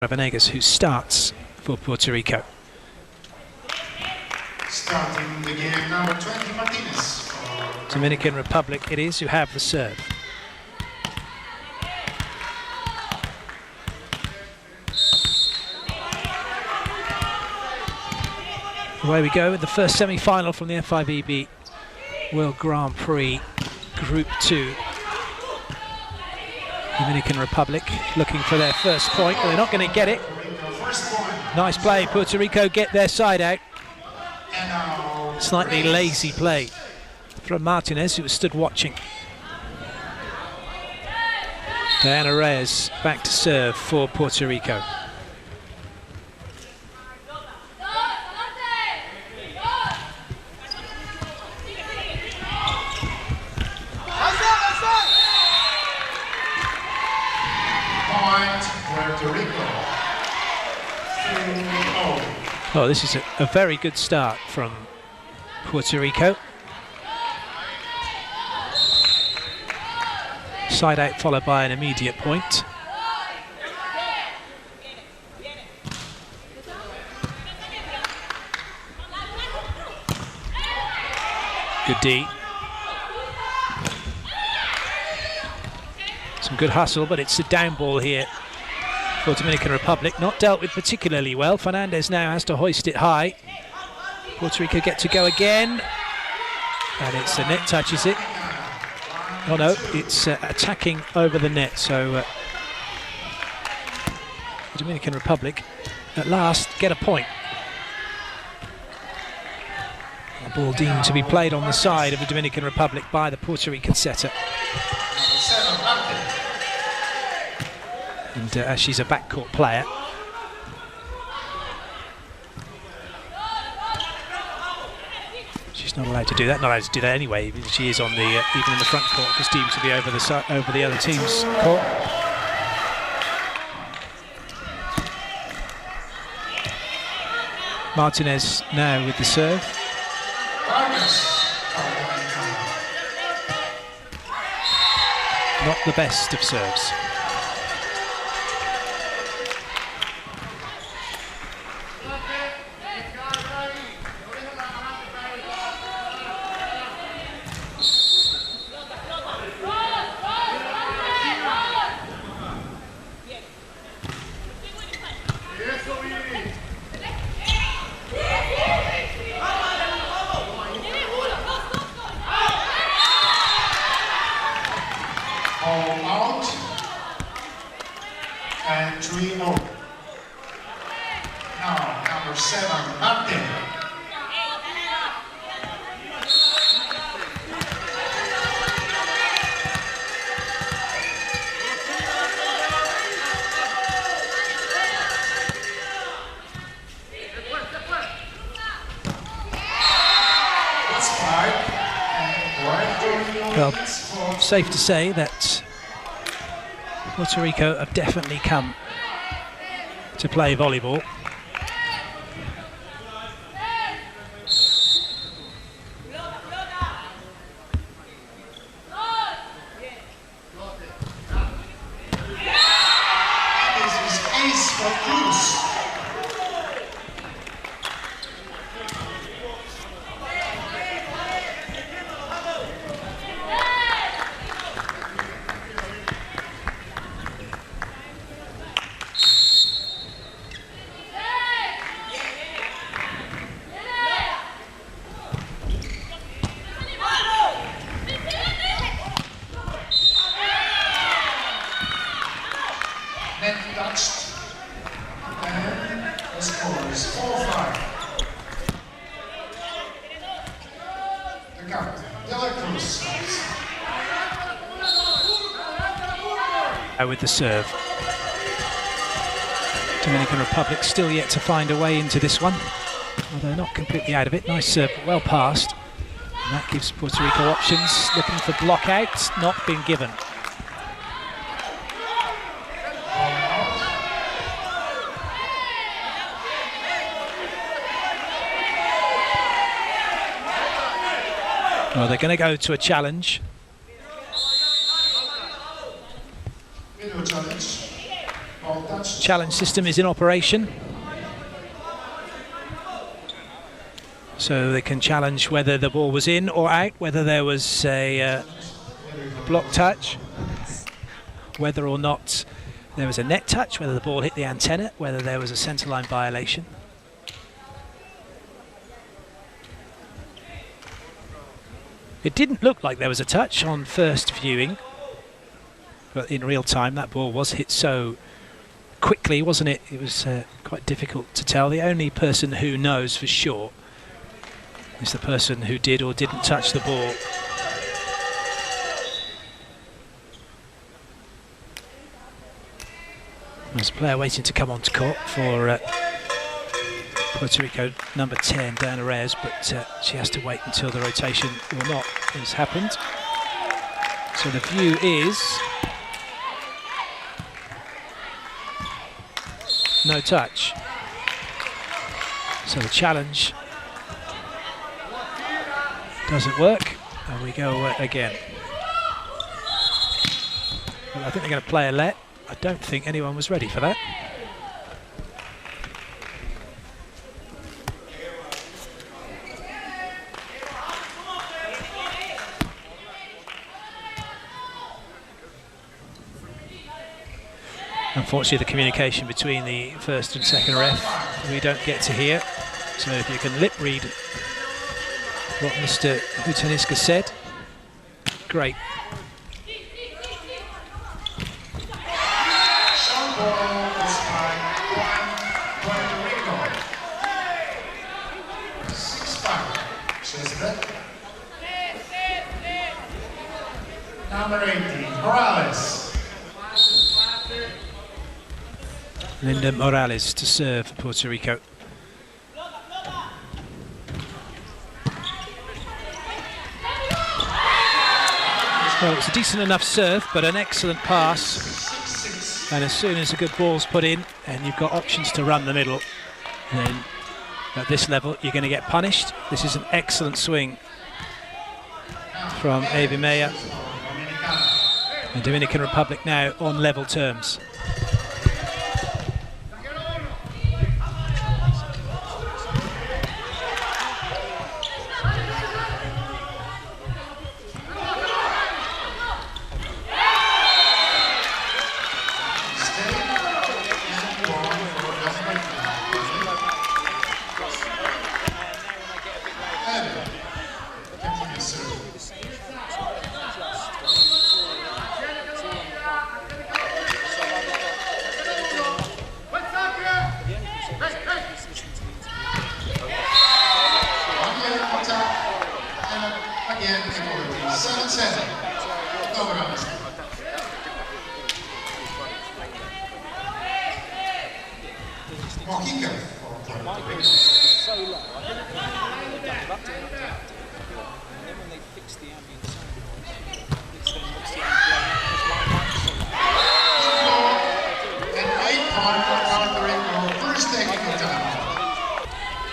Venegas, who starts for Puerto Rico. Starting the game, number 20, Martinez. Dominican Republic it is, who have the serve. Away we go with the first semi-final from the FIVB World Grand Prix Group 2. Dominican Republic looking for their first point, but they're not going to get it. Nice play, Puerto Rico get their side out. Slightly lazy play from Martinez, who was stood watching. Diana Reyes back to serve for Puerto Rico. Puerto Rico. Oh, this is a very good start from Puerto Rico. Side out followed by an immediate point. Good D. Some good hustle, but it's a down ball here for Dominican Republic. Not dealt with particularly well. Fernandez now has to hoist it high. Puerto Rico get to go again. And it's the net touches it. Oh no, it's attacking over the net. So the Dominican Republic at last get a point. The ball deemed to be played on the side of the Dominican Republic by the Puerto Rican setter. And as she's a backcourt player, she's not allowed to do that. Not allowed to do that anyway. She is on the even in the front court, because deemed to be over the other team's court. Martinez now with the serve. Not the best of serves. Out and 3-0. Now number 7, Martin. Well, safe to say that Puerto Rico have definitely come to play volleyball. This is ace for Cruz. Net touched, and the score is 4-5. The captain, Dela Cruz. With the serve. Dominican Republic still yet to find a way into this one, although not completely out of it. Nice serve, but well passed. And that gives Puerto Rico options. Looking for block outs, not been given. Well, they're going to go to a challenge. Video challenge. Ball Ball touched. Challenge system is in operation. So they can challenge whether the ball was in or out, whether there was a block touch, whether or not there was a net touch, whether the ball hit the antenna, whether there was a centerline violation. It didn't look like there was a touch on first viewing, but in real time that ball was hit so quickly, wasn't it? It was quite difficult to tell. The only person who knows for sure is the person who did or didn't touch the ball. There's a player waiting to come onto court for Puerto Rico, number 10, Diana Reyes, but she has to wait until the rotation or not has happened. So the view is no touch. So the challenge doesn't work, and we go again. Well, I think they're going to play a let. I don't think anyone was ready for that. Unfortunately, the communication between the first and second ref we don't get to hear. So if you can lip read what Mr. Hutaniska said, great. Short ball is by Puerto Rico. 6-5. Chesed. Number 18, Morales. Linda Morales to serve for Puerto Rico. Well, it's a decent enough serve, but an excellent pass. And as soon as a good ball's put in and you've got options to run the middle, then at this level you're going to get punished. This is an excellent swing from Avi Meyer. The Dominican Republic now on level terms.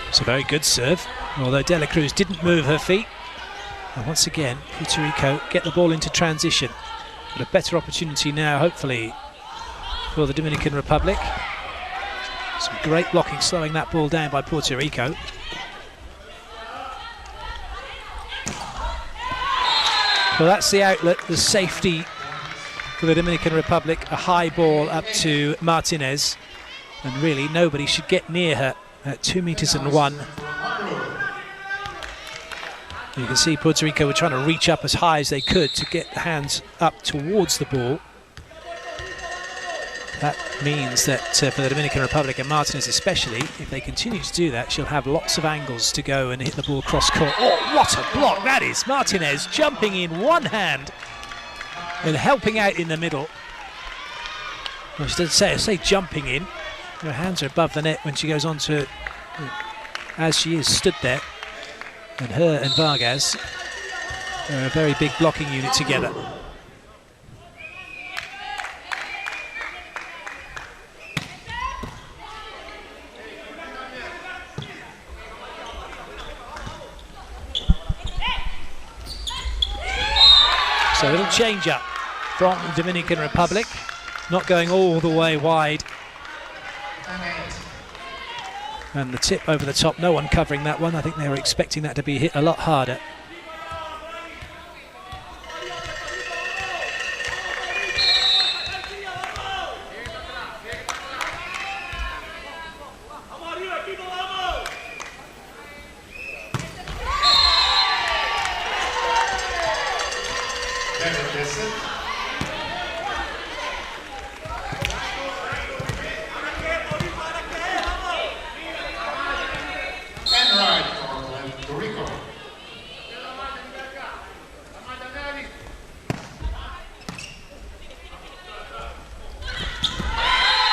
It's a very good serve, although De La Cruz didn't move her feet. And once again, Puerto Rico get the ball into transition. But a better opportunity now, hopefully, for the Dominican Republic. Some great blocking, slowing that ball down by Puerto Rico. Well, that's the outlet, the safety for the Dominican Republic. A high ball up to Martinez. And really, nobody should get near her at 2 meters and 1. You can see Puerto Rico were trying to reach up as high as they could to get the hands up towards the ball. That means that for the Dominican Republic, and Martinez especially, if they continue to do that, she'll have lots of angles to go and hit the ball cross court. Oh, what a block that is! Martinez jumping in one hand and helping out in the middle. Well, she doesn't say jumping in. Her hands are above the net when she goes on to it, as she is stood there. And her and Vargas are a very big blocking unit together. So a little change up from the Dominican Republic, not going all the way wide and 8. And the tip over the top, no one covering that one. I think they were expecting that to be hit a lot harder. Rico.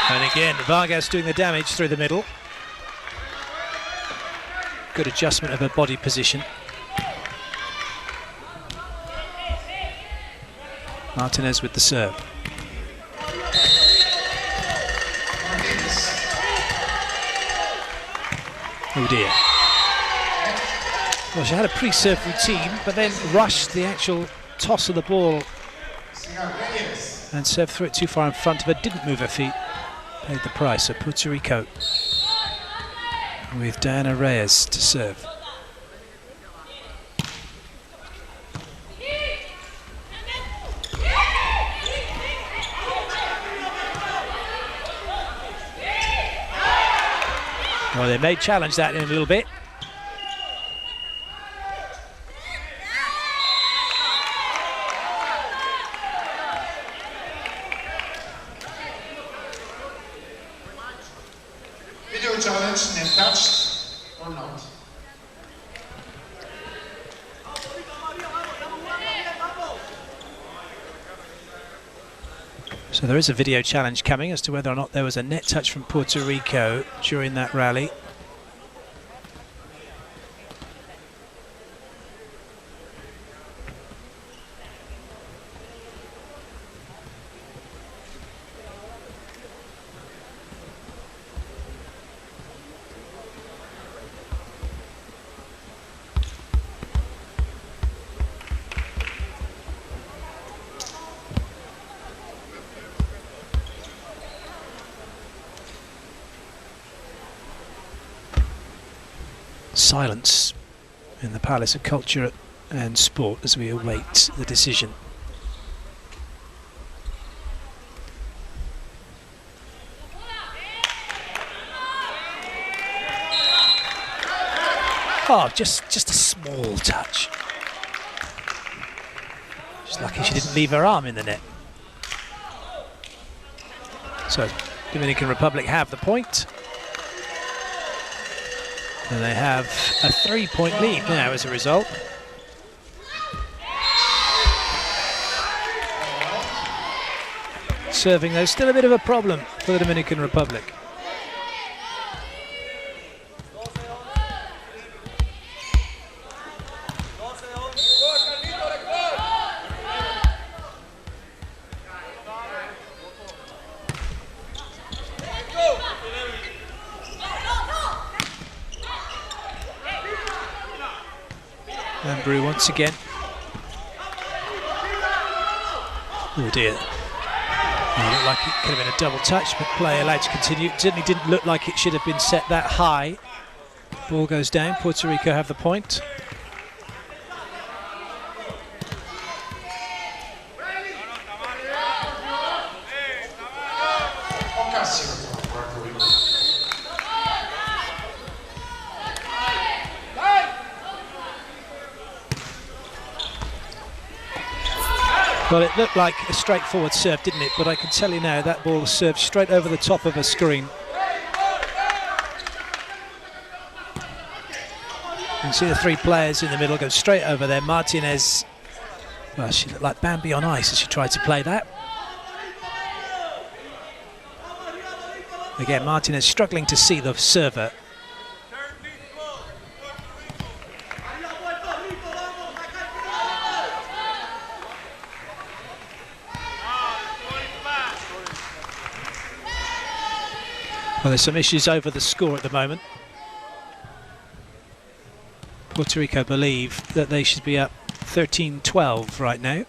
And again, Vargas doing the damage through the middle. Good adjustment of her body position. Martinez with the serve. Oh dear. Well, she had a pre-serve routine, but then rushed the actual toss of the ball and served through it too far in front of her, didn't move her feet, paid the price. So Puerto Rico with Diana Reyes to serve. Well, they may challenge that in a little bit. Video challenge, net touched or not? So there is a video challenge coming as to whether or not there was a net touch from Puerto Rico during that rally. Silence in the Palace of Culture and Sport as we await the decision. Oh, just a small touch. She's lucky she didn't leave her arm in the net. So Dominican Republic have the point. And they have a 3-point lead now as a result. Serving though, still a bit of a problem for the Dominican Republic. And Brew once again. Oh dear. It looked like it could have been a double touch, but play allowed to continue. It certainly didn't look like it should have been set that high. Ball goes down. Puerto Rico have the point. Well, it looked like a straightforward serve, didn't it? But I can tell you now that ball was served straight over the top of a screen. You can see the three players in the middle go straight over there. Martinez, well, she looked like Bambi on ice as she tried to play that. Again, Martinez struggling to see the server. Well, there's some issues over the score at the moment. Puerto Rico believe that they should be up 13-12 right now.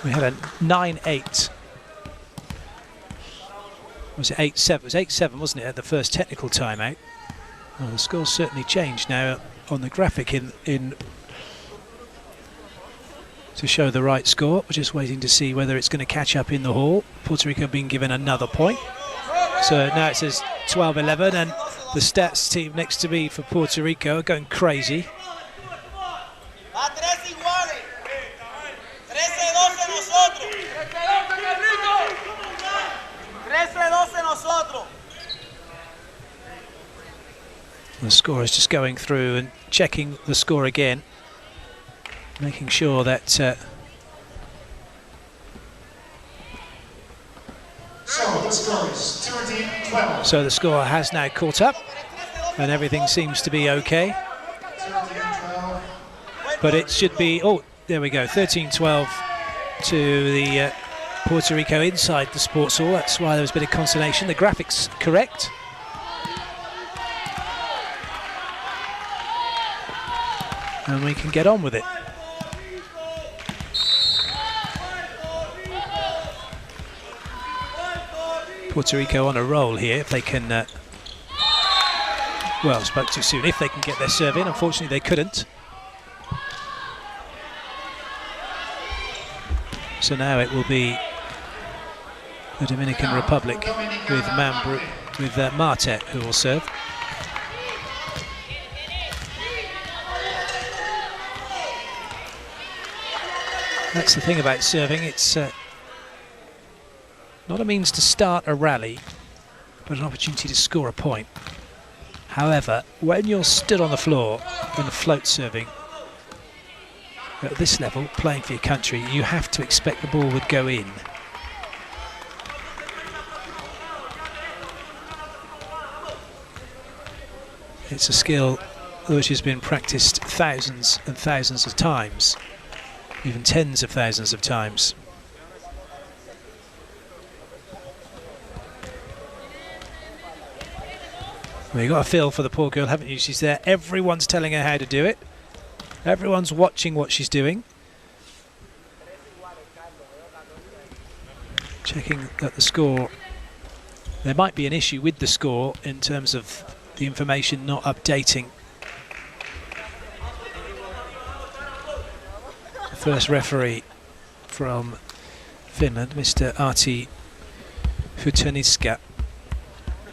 We had a 9-8. Was it 8-7? It was 8-7, wasn't it, at the first technical timeout? Well, the score's certainly changed now on the graphic in to show the right score. We're just waiting to see whether it's going to catch up in the hall. Puerto Rico being given another point. So now it says 12-11, and the stats team next to me for Puerto Rico are going crazy. The score is just going through and checking the score again, making sure that so the score is 13-12. So the score has now caught up and everything seems to be okay. 13-12. But it should be, oh, there we go, 13-12 to the Puerto Rico inside the sports hall. That's why there was a bit of consternation. The graphic's correct. And we can get on with it. Puerto Rico on a roll here if they can, well, spoke too soon, if they can get their serve in. Unfortunately they couldn't. So now it will be the Dominican Republic with Martet who will serve. That's the thing about serving, it's not a means to start a rally, but an opportunity to score a point. However, when you're stood on the floor in a float serving, at this level, playing for your country, you have to expect the ball would go in. It's a skill which has been practiced thousands and thousands of times, even tens of thousands of times. Well, you've got a feel for the poor girl, haven't you? She's there, everyone's telling her how to do it. Everyone's watching what she's doing. Checking that the score, there might be an issue with the score in terms of the information not updating. The first referee from Finland, Mr. Arti Futaniska,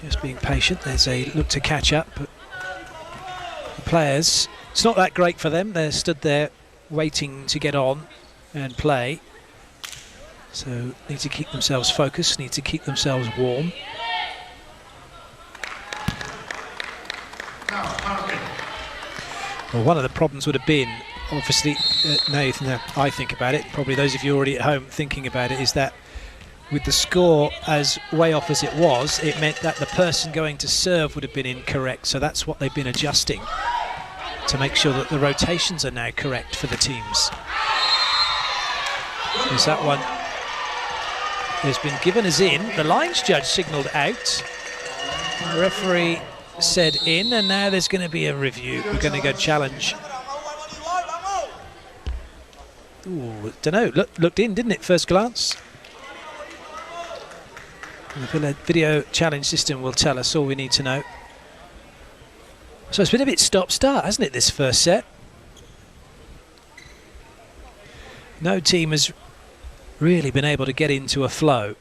just being patient. There's a look to catch up, but the players, it's not that great for them. They're stood there waiting to get on and play. So need to keep themselves focused, need to keep themselves warm. Well, one of the problems would have been, obviously, now I think about it, probably those of you already at home thinking about it, is that with the score as way off as it was, it meant that the person going to serve would have been incorrect. So that's what they've been adjusting to make sure that the rotations are now correct for the teams. As that one has been given as in, the lines judge signalled out, the referee said in, and now there's going to be a review. We're going to go challenge. Ooh, don't know, looked in, didn't it, first glance? The video challenge system will tell us all we need to know. So it's been a bit stop-start, hasn't it, this first set? No team has really been able to get into a flow.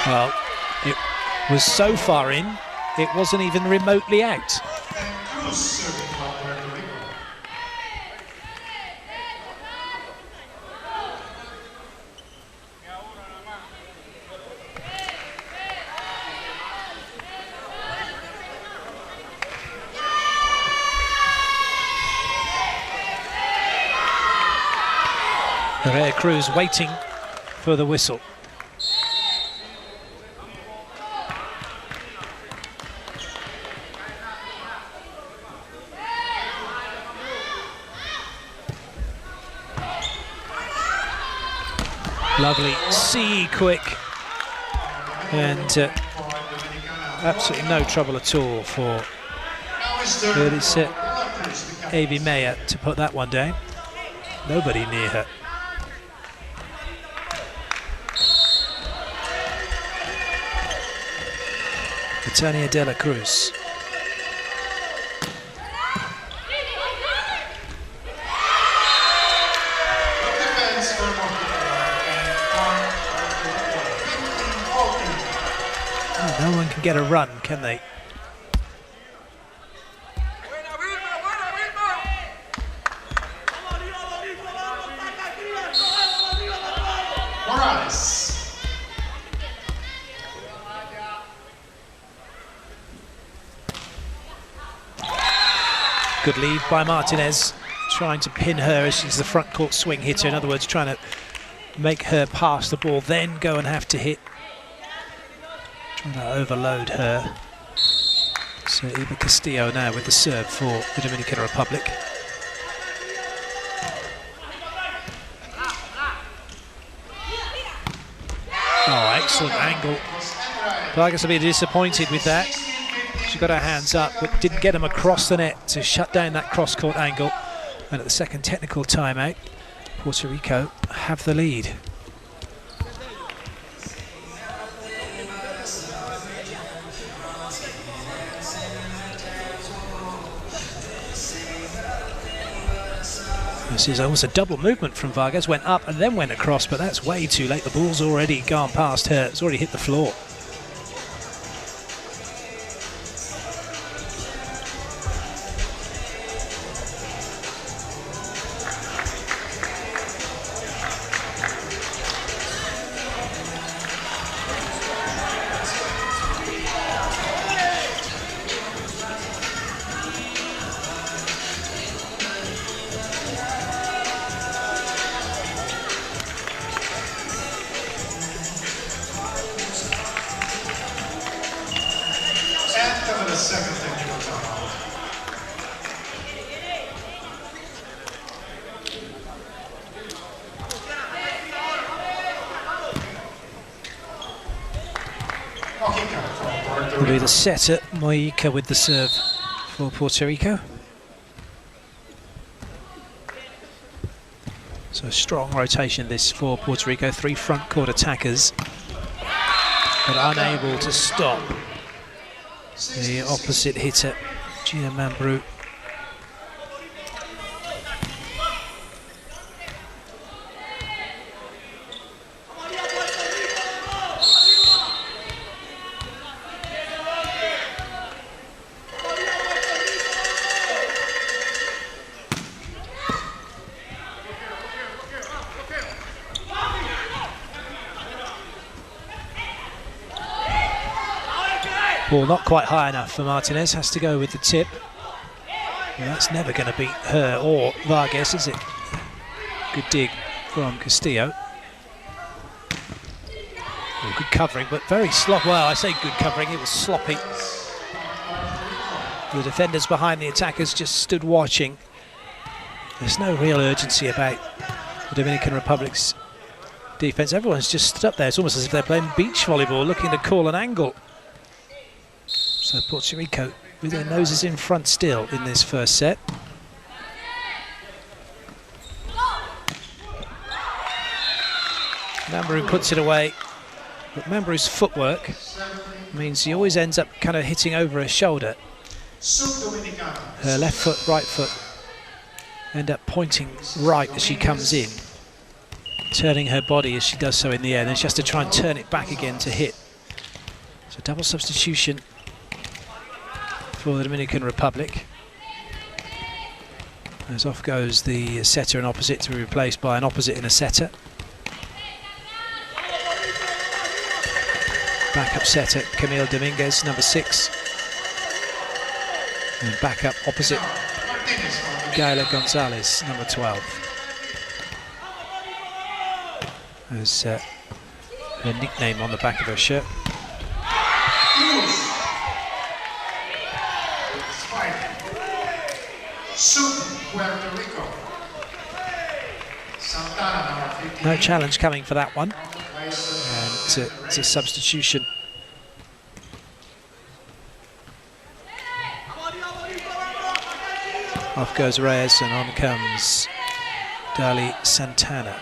Well, it was so far in, it wasn't even remotely out. Herrera Cruz waiting for the whistle. Lovely, see quick, and absolutely no trouble at all for FIVB to put that one down. Nobody near her. Tania de la Cruz. No one can get a run, can they? Good lead by Martinez, trying to pin her as she's the front court swing hitter. In other words, trying to make her pass the ball, then go and have to hit. Trying to overload her. So Eva Castillo now with the serve for the Dominican Republic. Oh, excellent angle. Vargas will be disappointed with that. She got her hands up, but didn't get them across the net to shut down that cross-court angle. And at the second technical timeout, Puerto Rico have the lead. This is almost a double movement from Vargas, went up and then went across, but that's way too late. The ball's already gone past her, it's already hit the floor. Will be the setter, Mojica, with the serve for Puerto Rico. So a strong rotation this for Puerto Rico. 3 front court attackers, but unable to stop the opposite hitter, Gia Mambrú. Ball not quite high enough for Martinez, has to go with the tip. Well, that's never going to beat her or Vargas, is it? Good dig from Castillo. Oh, good covering, but very sloppy. Well, I say good covering, it was sloppy. The defenders behind the attackers just stood watching. There's no real urgency about the Dominican Republic's defense. Everyone's just stood up there. It's almost as if they're playing beach volleyball, looking to call an angle. So Puerto Rico with their noses in front still in this first set. Mambrú puts it away, but Mambrú's footwork means he always ends up kind of hitting over her shoulder. Her left foot, right foot end up pointing right as she comes in, turning her body as she does so in the air, and then she has to try and turn it back again to hit. So double substitution for the Dominican Republic. As off goes the setter and opposite to be replaced by an opposite and a setter. Backup setter Camille Dominguez, number 6. And backup opposite Gaila Gonzalez, number 12. There's her nickname on the back of her shirt. Puerto Rico. Santana, number 15. No challenge coming for that one. And it's a substitution. Off goes Reyes and on comes Dali Santana.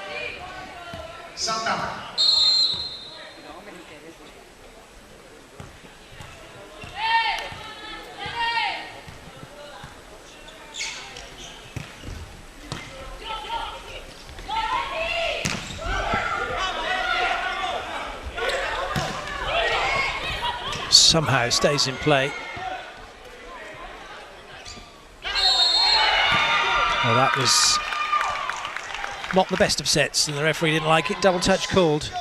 Somehow stays in play. Well, that was not the best of sets, and the referee didn't like it. Double touch called.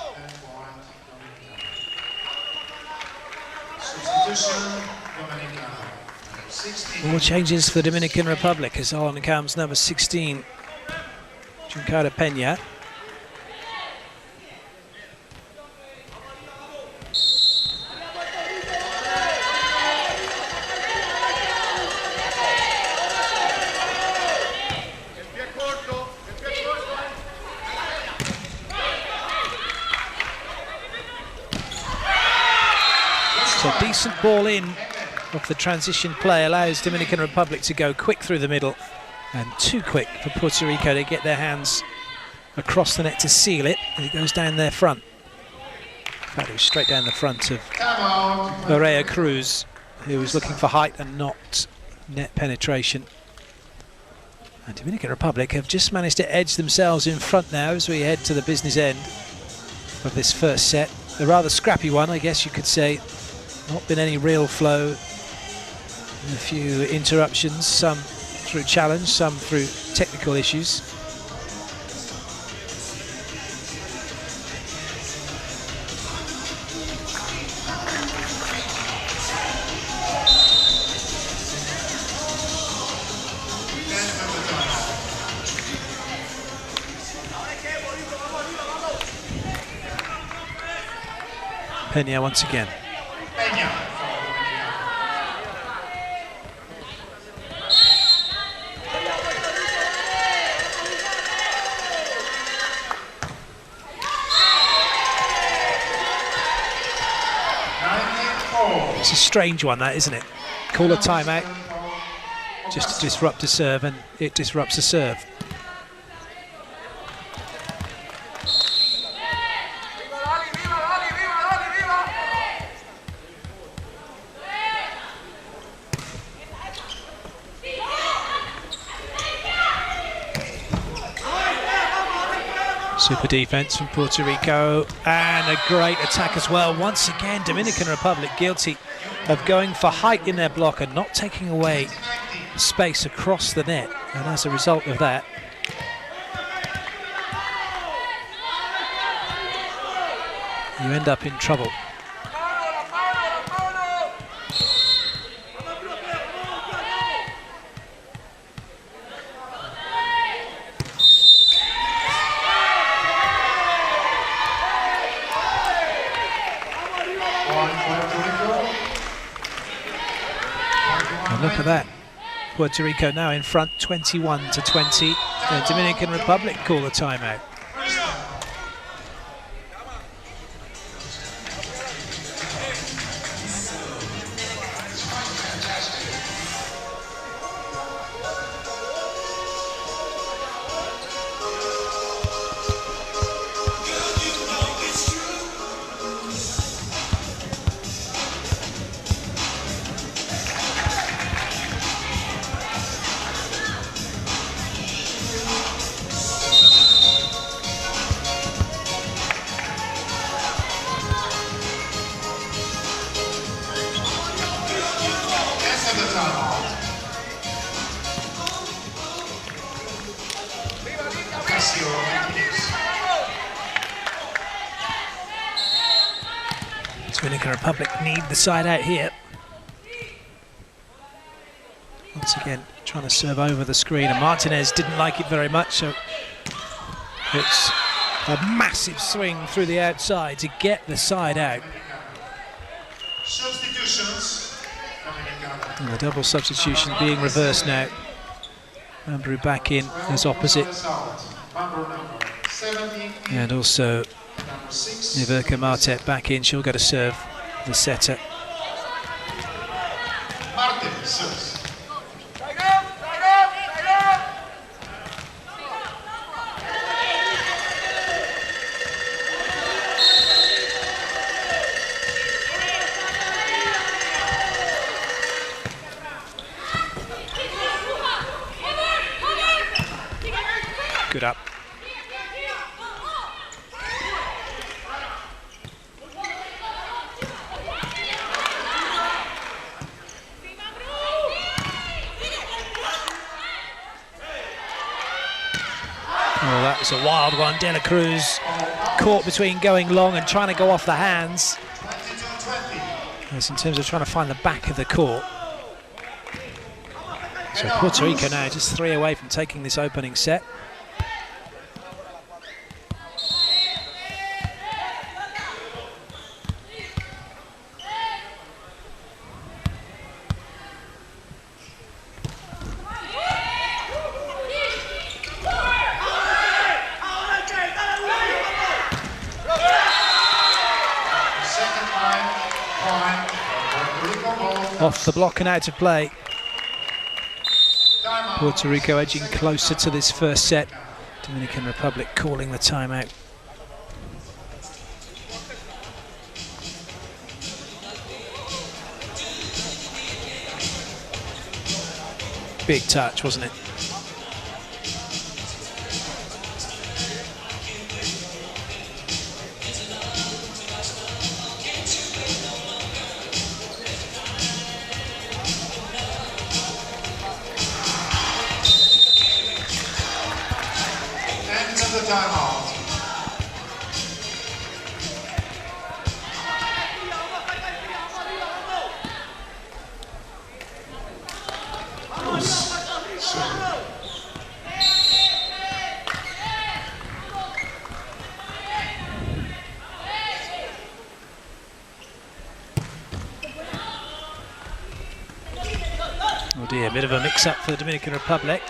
More changes for the Dominican Republic as on comes number 16, Giancarlo Peña. Decent ball in off the transition play allows Dominican Republic to go quick through the middle, and too quick for Puerto Rico to get their hands across the net to seal it, and it goes down their front. In fact, it was straight down the front of Correa Cruz, who was looking for height and not net penetration. And Dominican Republic have just managed to edge themselves in front now as we head to the business end of this first set. A rather scrappy one, I guess you could say. Not been any real flow. A few interruptions, some through challenge, some through technical issues. Peña once again. It's a strange one, that, isn't it? Call a timeout just to disrupt a serve, and it disrupts a serve. Super defense from Puerto Rico, and a great attack as well. Once again, Dominican Republic guilty of going for height in their block and not taking away space across the net, and as a result of that, you end up in trouble. Look at that. Puerto Rico now in front, 21-20. The Dominican Republic call a timeout. Dominican Republic need the side out here. Once again, trying to serve over the screen, and Martinez didn't like it very much, so it's a massive swing through the outside to get the side out. Substitutions. And the double substitution being reversed now. Andrew back in as opposite. And also number 6. Niverka Martet back in. She'll go to serve the setter. Martin serves. Good up. Oh, that was a wild one. De La Cruz caught between going long and trying to go off the hands. 22-20. That's in terms of trying to find the back of the court. So Puerto Rico now just 3 away from taking this opening set. Second line, point, Puerto Rico ball. Off the block and out of play. Timeout. Puerto Rico edging closer to this first set. Dominican Republic calling the timeout. Big touch, wasn't it? End of the timeout. Oh dear, bit of a mix-up for the Dominican Republic.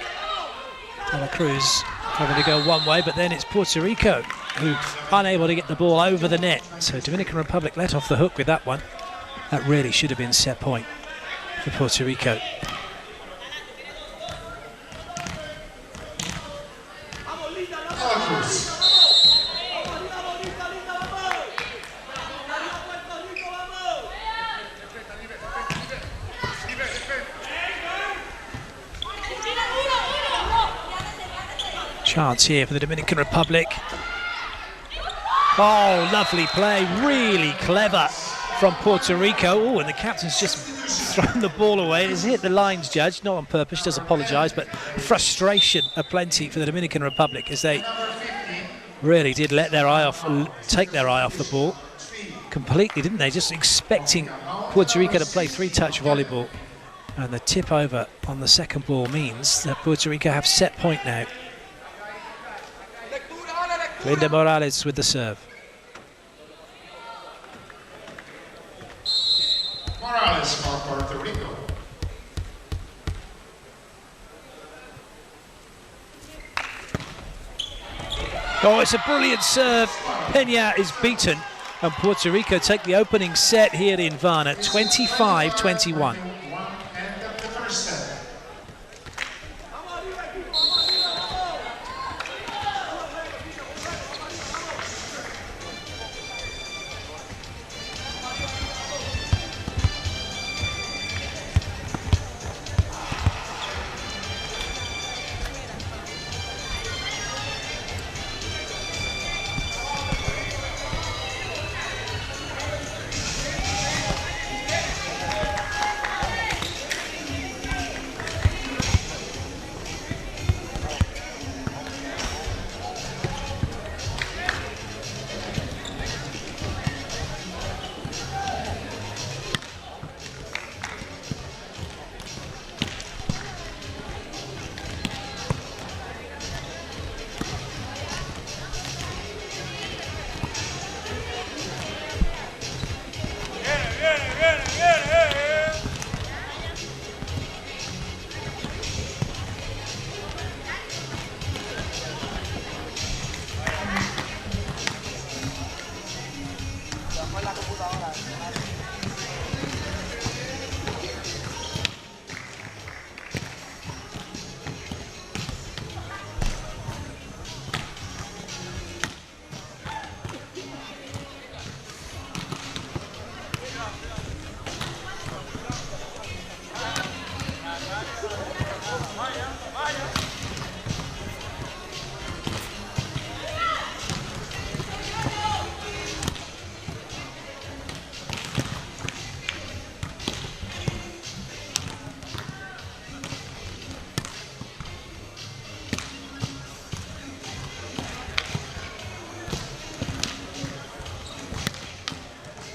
De La Cruz having to go one way, but then it's Puerto Rico who unable to get the ball over the net. So Dominican Republic let off the hook with that one. That really should have been set point for Puerto Rico. De La Cruz. Chance here for the Dominican Republic. Oh, lovely play, really clever from Puerto Rico. Oh, and the captain's just thrown the ball away. It's hit the lines, judge, not on purpose, does apologise, but frustration aplenty for the Dominican Republic as they really did let their eye off, take their eye off the ball completely, didn't they? Just expecting Puerto Rico to play three-touch volleyball. And the tip over on the second ball means that Puerto Rico have set point now. Linda Morales with the serve. Morales for Puerto Rico. Oh, it's a brilliant serve. Peña is beaten, and Puerto Rico take the opening set here in Varna, 25-21. End of the first set.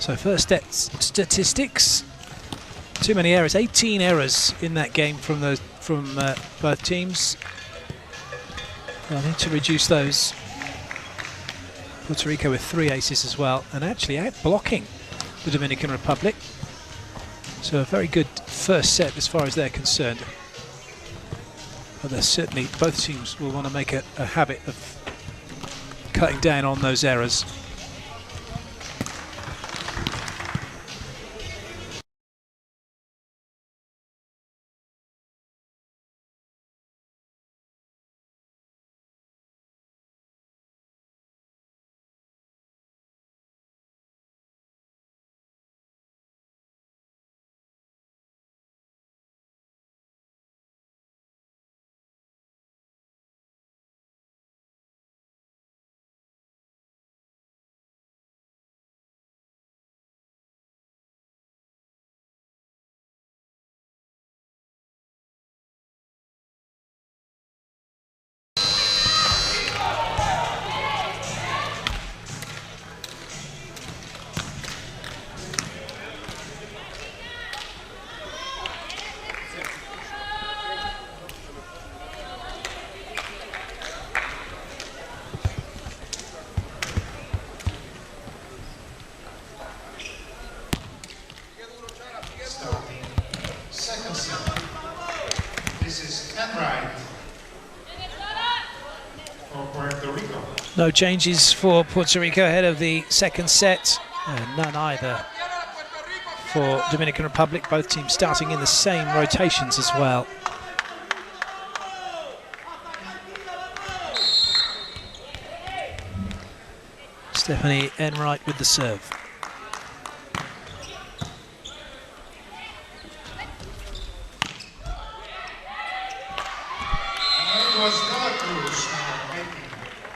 So first statistics, too many errors, 18 errors in that game from both teams. They'll need to reduce those. Puerto Rico with 3 aces as well, and actually out blocking the Dominican Republic. So a very good first set as far as they're concerned. But there's certainly, both teams will want to make a habit of cutting down on those errors. Second set. This is 10 right for Puerto Rico. No changes for Puerto Rico ahead of the second set, and none either for Dominican Republic. Both teams starting in the same rotations as well. Stephanie Enright with the serve.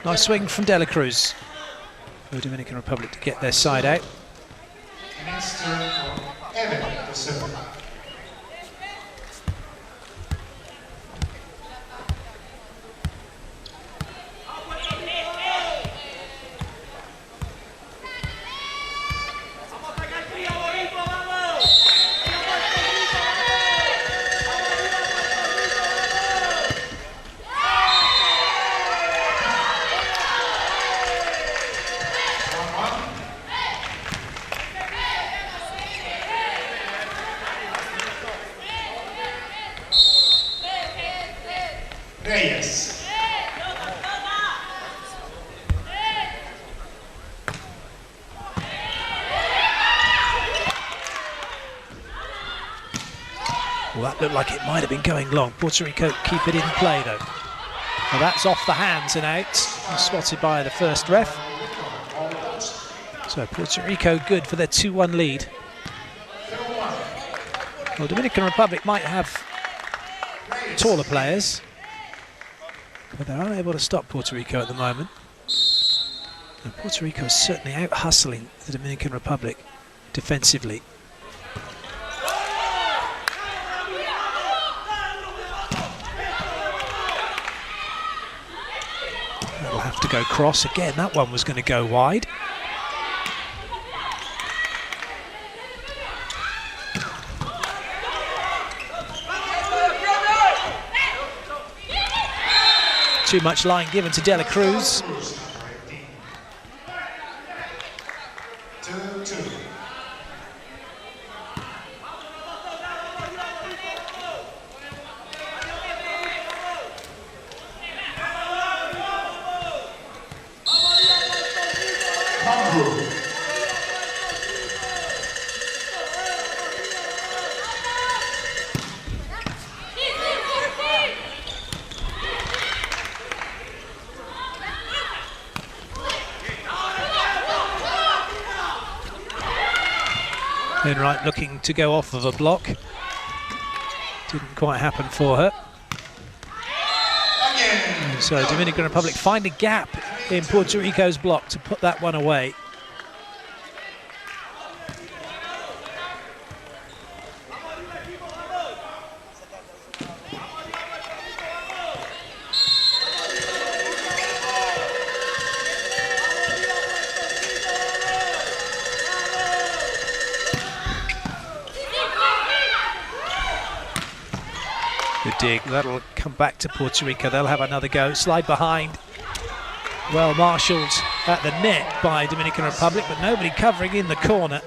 Nice swing from De La Cruz for Dominican Republic to get their side out. And it's turn for Evan to serve. Reyes. Well, that looked like it might have been going long. Puerto Rico keep it in play though. Well, that's off the hands and out, spotted by the first ref. So Puerto Rico good for their 2-1 lead. Well, Dominican Republic might have taller players, but they're unable to stop Puerto Rico at the moment. And Puerto Rico is certainly out hustling the Dominican Republic defensively. That'll have to go cross again. That one was going to go wide. Too much line given to De La Cruz. 2-2. Enright looking to go off of a block. Didn't quite happen for her. So Dominican Republic find a gap in Puerto Rico's block to put that one away. Good dig, that'll come back to Puerto Rico. They'll have another go, slide behind. Well marshalled at the net by Dominican Republic, but nobody covering in the corner.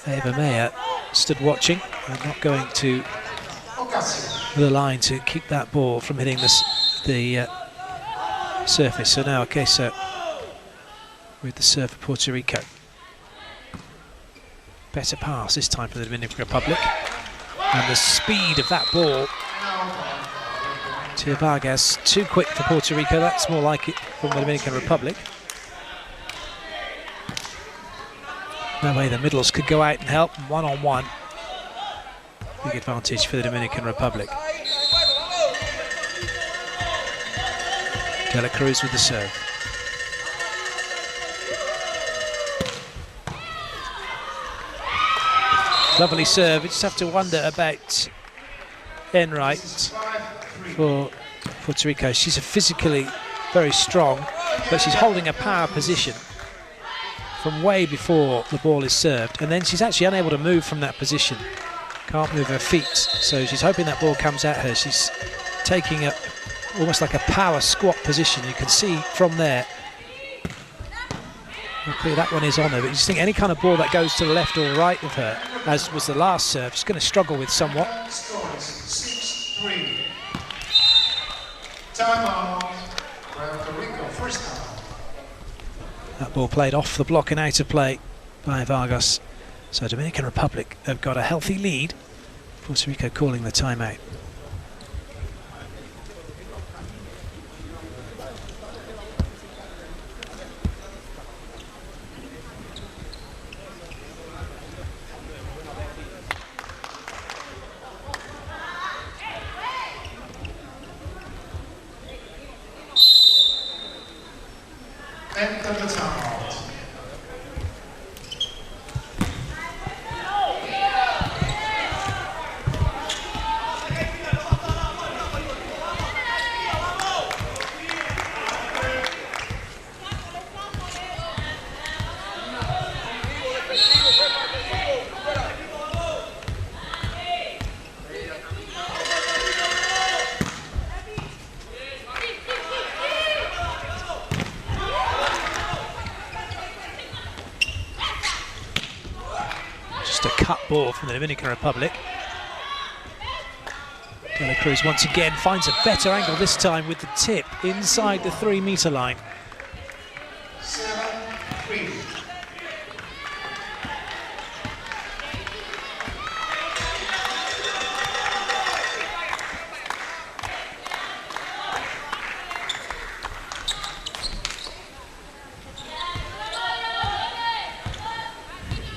Eva Meyer stood watching and not going to the line to keep that ball from hitting the surface. So now Queso with the serve for Puerto Rico. Better pass this time for the Dominican Republic. And the speed of that ball to Vargas, too quick for Puerto Rico. That's more like it from the Dominican Republic. No way the middles could go out and help one-on-one. Big advantage for the Dominican Republic. De La Cruz with the serve. Lovely serve. We just have to wonder about Enright for Puerto Rico. She's physically very strong, but she's holding a power position from way before the ball is served, and then she's actually unable to move from that position. Can't move her feet, so she's hoping that ball comes at her. She's taking a almost like a power squat position. You can see from there. Luckily that one is on her, but you just think any kind of ball that goes to the left or right of her, as was the last serve, she's going to struggle with somewhat. 6-3. Timeout. Puerto Rico, first time. That ball played off the block and out of play by Vargas. So Dominican Republic have got a healthy lead. Puerto Rico calling the timeout. End of the timeout. Just a cut ball from the Dominican Republic. De La Cruz once again finds a better angle, this time with the tip inside the 3-meter line. 7-3.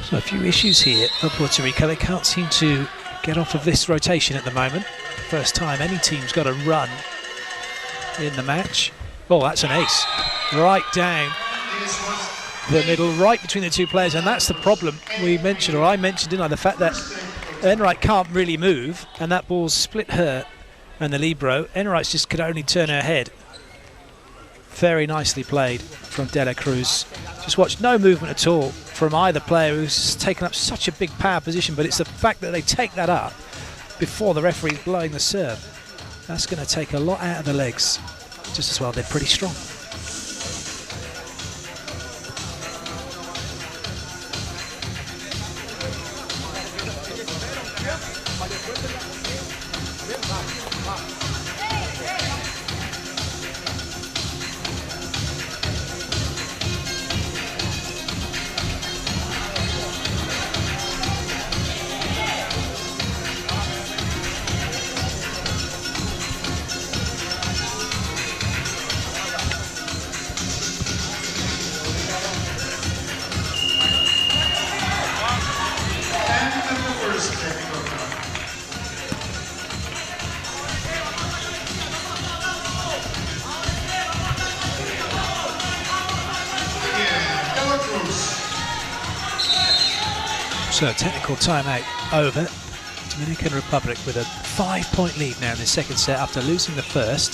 So a few issues here for Puerto Rico. They can't seem to get off of this rotation at the moment. First time any team's got a run in the match. Oh, that's an ace. Right down the middle, right between the two players. And that's the problem we mentioned, or I mentioned, didn't I? The fact that Enright can't really move, and that ball split her and the libero. Enright just could only turn her head. Very nicely played from De La Cruz. Just watch, no movement at all from either player, who's taken up such a big power position, but it's the fact that they take that up before the referee's blowing the serve. That's going to take a lot out of the legs. Just as well, they're pretty strong. So technical timeout over. Dominican Republic with a 5-point lead now in the second set after losing the first.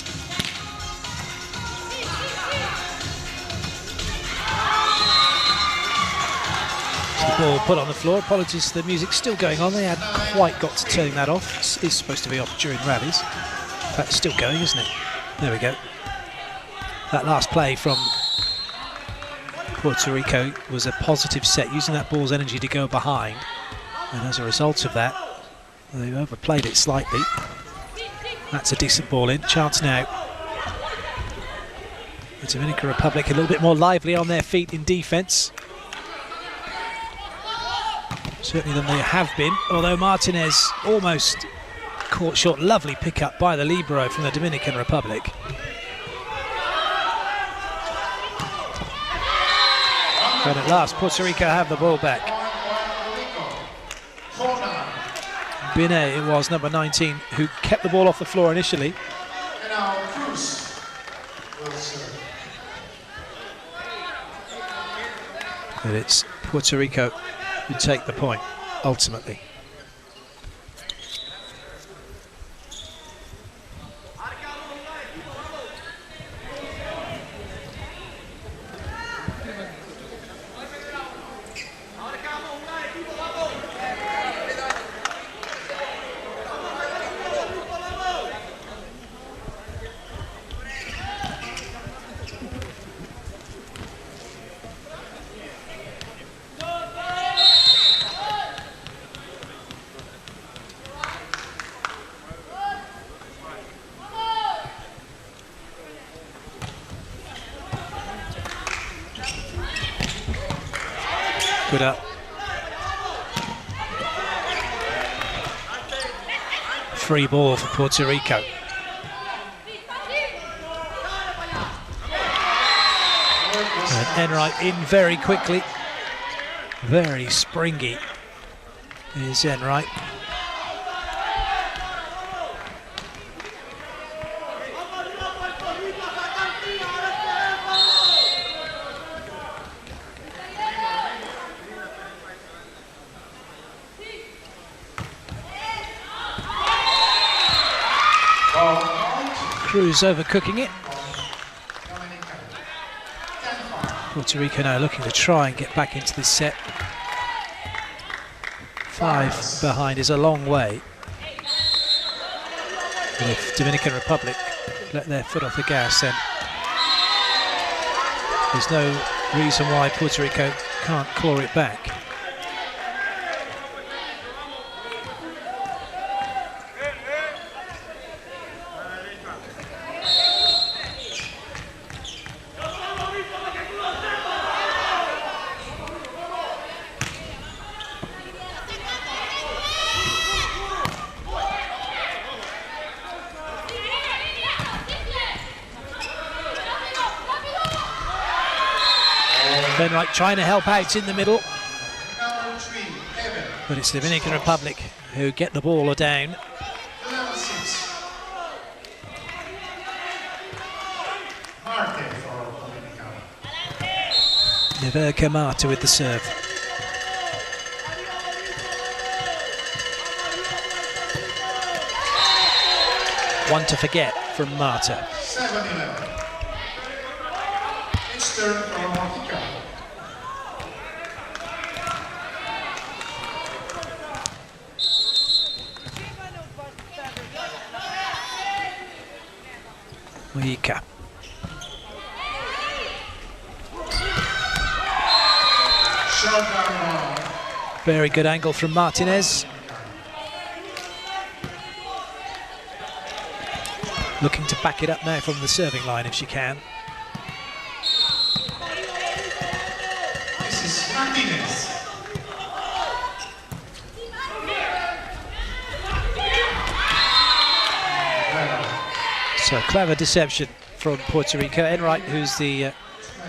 The ball put on the floor. Apologies, the music's still going on. They hadn't quite got to turning that off. It's supposed to be off during rallies. In fact, it's still going, isn't it? There we go. That last play from Puerto Rico was a positive set, using that ball's energy to go behind. And as a result of that, they overplayed it slightly. That's a decent ball in. Chance now. The Dominican Republic a little bit more lively on their feet in defence. Certainly than they have been, although Martinez almost caught short. Lovely pick-up by the libero from the Dominican Republic. And at last, Puerto Rico have the ball back. Binet, it was, number 19, who kept the ball off the floor initially. But it's Puerto Rico who take the point, ultimately. Good up. Free ball for Puerto Rico. And Enright in very quickly. Very springy is Enright. Cruz overcooking it. Puerto Rico now looking to try and get back into this set. 5 behind is a long way. And if Dominican Republic let their foot off the gas, then there's no reason why Puerto Rico can't claw it back. Enright trying to help out in the middle, but it's the Dominican Republic who get the ball down. Neverka Marta with the serve. One to forget from Marta. 7-11. It's turn for Rico. Mojica. Very good angle from Martinez. Looking to back it up now from the serving line if she can. This is Martinez. So clever deception from Puerto Rico. Enright, who's the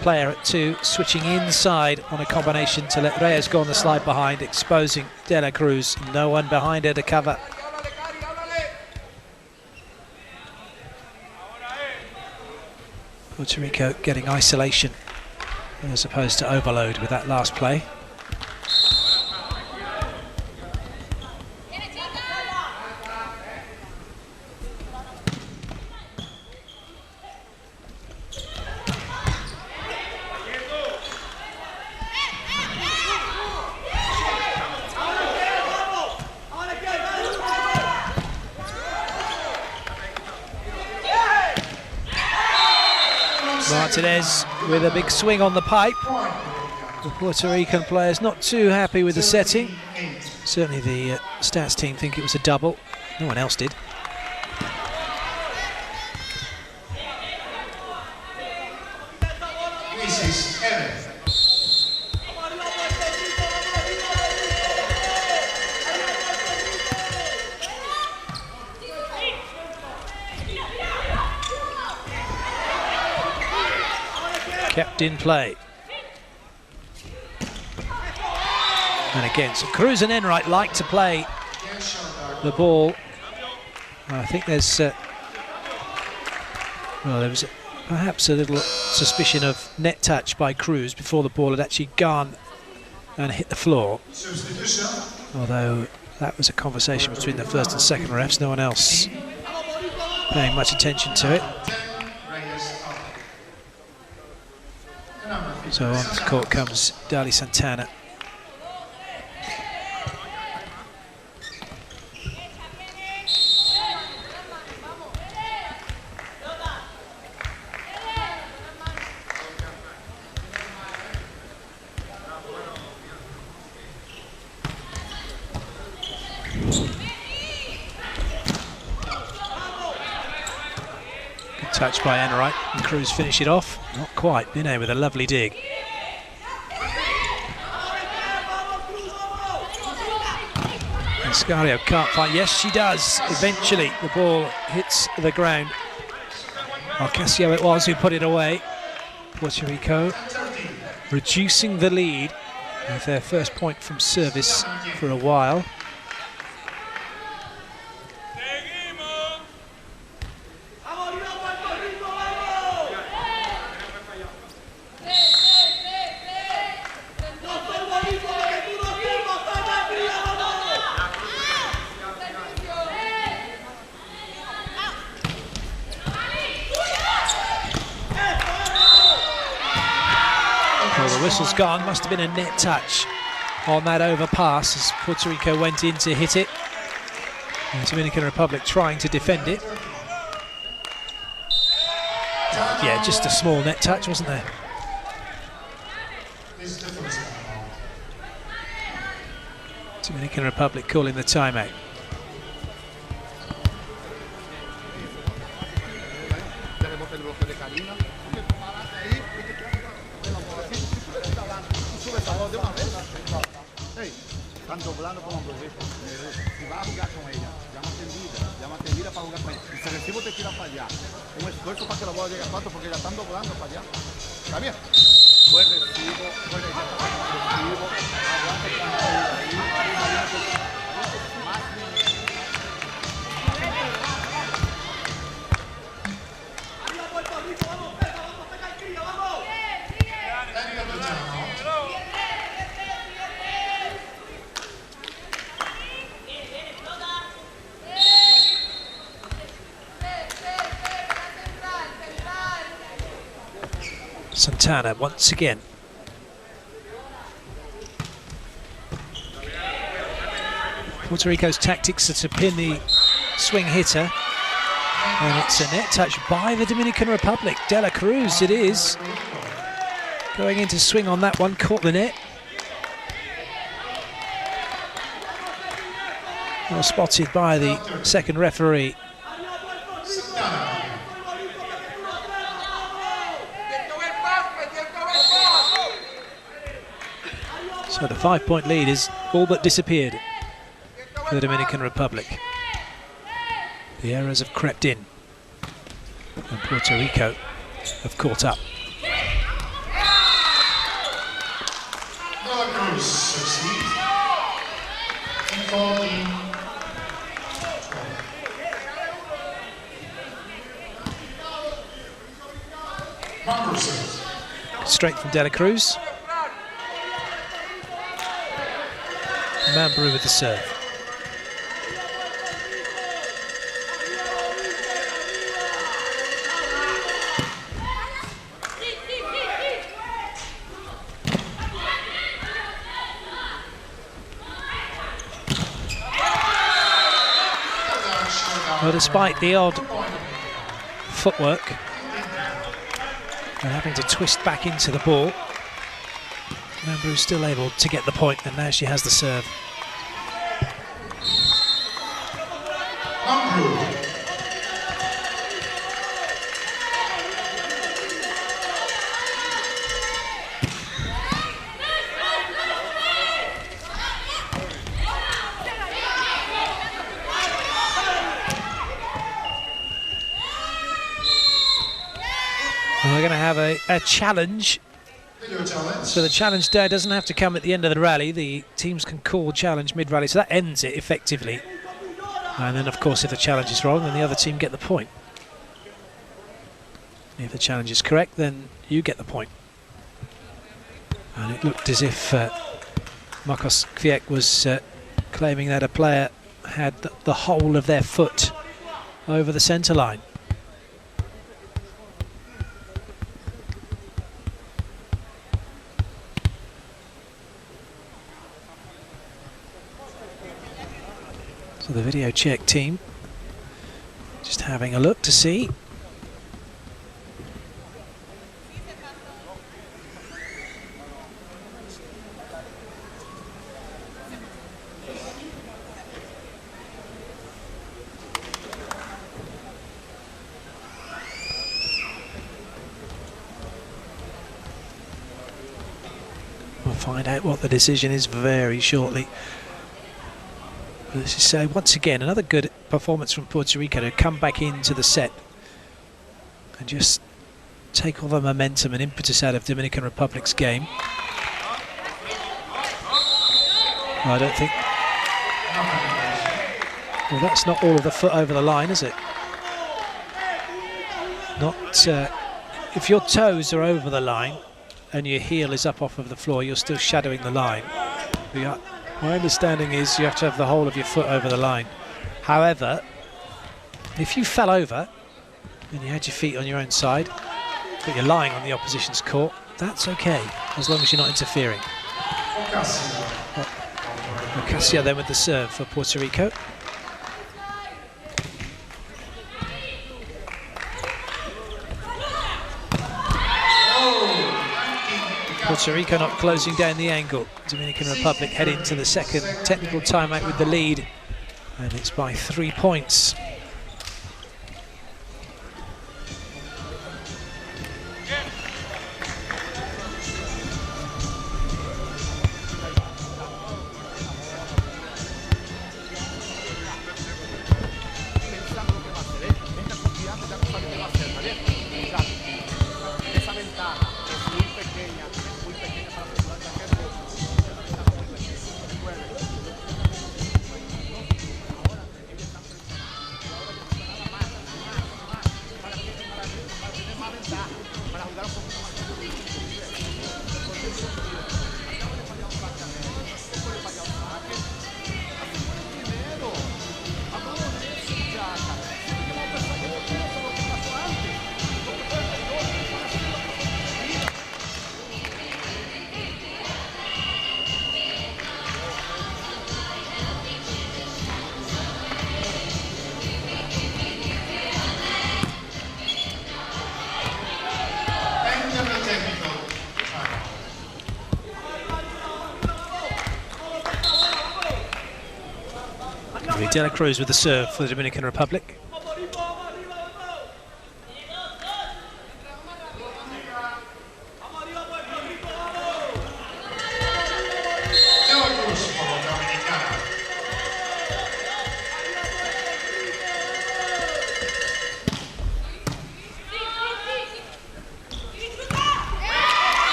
player at 2, switching inside on a combination to let Reyes go on the slide behind, exposing De La Cruz. No one behind her to cover. Puerto Rico getting isolation as opposed to overload with that last play. Martinez with a big swing on the pipe. The Puerto Rican players not too happy with the setting. Certainly the stats team think it was a double. No one else did. Kept in play. And again, so Cruz and Enright like to play the ball. I think there's, well, there was perhaps a little suspicion of net touch by Cruz before the ball had actually gone and hit the floor. Although that was a conversation between the first and second refs, no one else paying much attention to it. So on to court comes Dali Santana. Good touch by Enright, and Cruz finish it off. Not quite, Binet with a lovely dig. Scario can't find. Yes, she does. Eventually, the ball hits the ground. Alcacio it was who put it away. Puerto Rico reducing the lead with their first point from service for a while. Whistle's gone, must have been a net touch on that overpass as Puerto Rico went in to hit it. The Dominican Republic trying to defend it. Yeah, just a small net touch, wasn't there? Dominican Republic calling the timeout. Están doblando con hombros. Si vas a jugar con ella, llama tendida para jugar con ella. Y si el recibo te tira para allá, un esfuerzo para que la bola llegue a cuarto porque ya están doblando para allá. ¿Está bien? Buen recibo, aguanta Santana once again. Puerto Rico's tactics are to pin the swing hitter, and it's a net touch by the Dominican Republic. De La Cruz it is. Going in to swing on that one, caught the net. Well spotted by the second referee. So the 5-point lead is all but disappeared for the Dominican Republic. The errors have crept in, and Puerto Rico have caught up. Straight from De La Cruz. Mambrou with the serve. Well, despite the odd footwork, and having to twist back into the ball. Mambru still able to get the point, and now she has the serve. We're going to have a challenge. So the challenge there doesn't have to come at the end of the rally. The teams can call challenge mid-rally, so that ends it effectively. And then, of course, if the challenge is wrong, then the other team get the point. If the challenge is correct, then you get the point. And it looked as if Marcos Kwiek was claiming that a player had the whole of their foot over the centre line. So the video check team just having a look to see. We'll find out what the decision is very shortly. This is once again another good performance from Puerto Rico to come back into the set and just take all the momentum and impetus out of Dominican Republic's game. I don't think... Well, that's not all of the foot over the line, is it? Not... if your toes are over the line and your heel is up off of the floor, you're still shadowing the line. My understanding is you have to have the whole of your foot over the line. However, if you fell over and you had your feet on your own side, but you're lying on the opposition's court, that's okay, as long as you're not interfering. Ocasio then with the serve for Puerto Rico. Puerto Rico not closing down the angle. Dominican Republic heading to the second technical timeout with the lead, and it's by 3 points. De La Cruz with the serve for the Dominican Republic.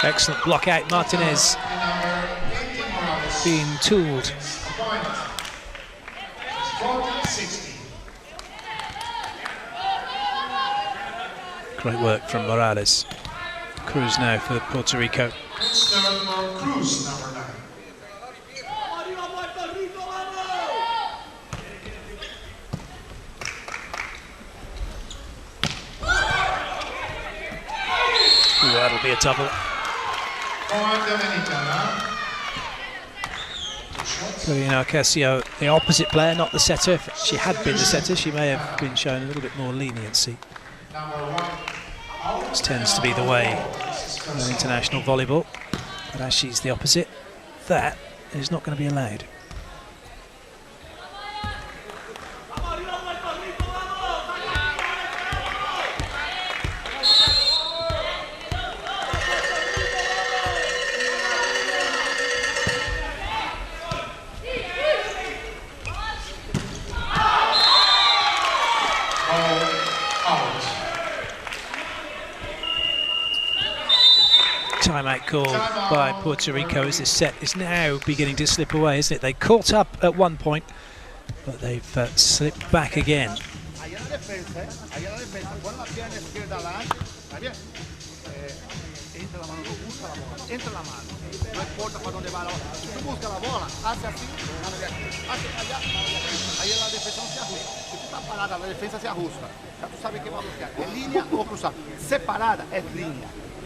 Excellent block out, Martinez being tooled. Great work from Morales. Cruz now for Puerto Rico. Cruz, number 9. Ooh, that'll be a double. Karina Ocasio, the opposite player, not the setter. If she had been the setter, she may have been shown a little bit more leniency. Number 1. This tends to be the way in international volleyball, but as she's the opposite, that is not going to be allowed. Timeout called by Puerto Rico as this set is now beginning to slip away, isn't it? They caught up at one point, but they've slipped back again.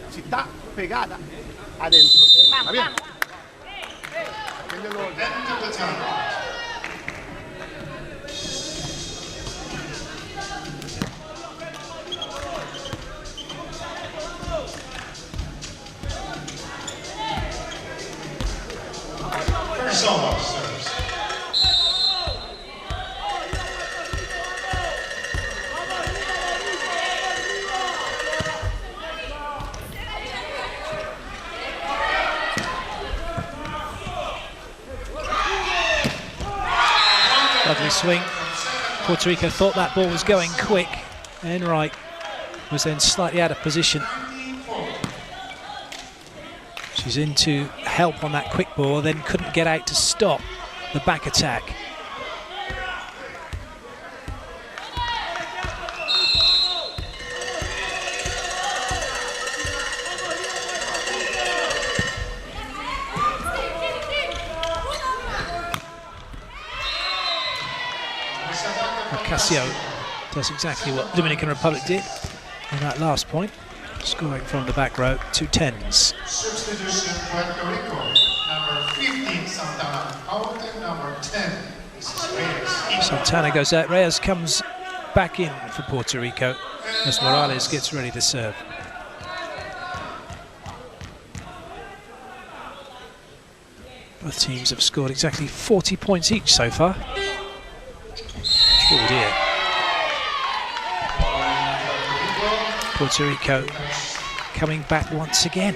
Si está pegada adentro. ¿Está bien? Lovely swing. Puerto Rico thought that ball was going quick. Enright was then slightly out of position. She's in to help on that quick ball, then couldn't get out to stop the back attack. Casio does exactly what Dominican Republic did in that last point, scoring from the back row 2 10s. Substitution Puerto Rico, number 15 Santana out, and number 10 is Reyes. Santana goes out, Reyes comes back in for Puerto Rico as Morales gets ready to serve. Both teams have scored exactly 40 points each so far. Oh dear. Puerto Rico coming back once again.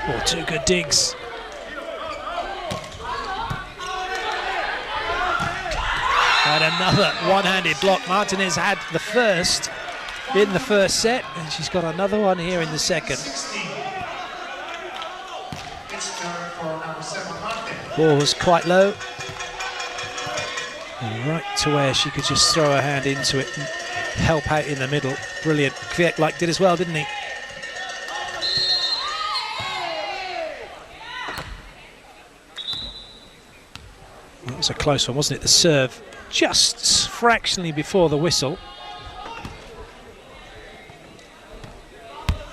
Oh, 2 good digs. And another one-handed block. Martinez had the first in the first set, and she's got another one here in the second. Ball was quite low, and right to where she could just throw her hand into it and help out in the middle. Brilliant. Kwiatek did as well, didn't he? That was a close one, wasn't it? The serve just fractionally before the whistle.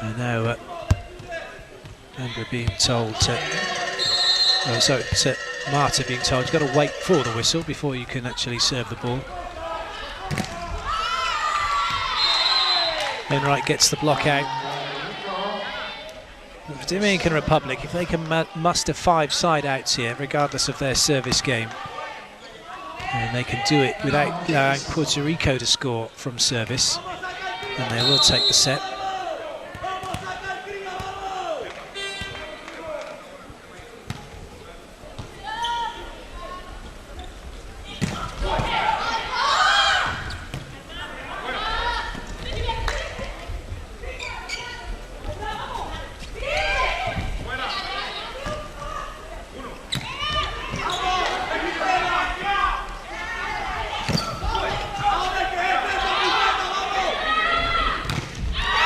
And now Amber being told to, Marta being told you've got to wait for the whistle before you can actually serve the ball. Enright gets the block out. The Dominican Republic, if they can muster 5 side-outs here, regardless of their service game, and they can do it without allowing Puerto Rico to score from service, then they will take the set.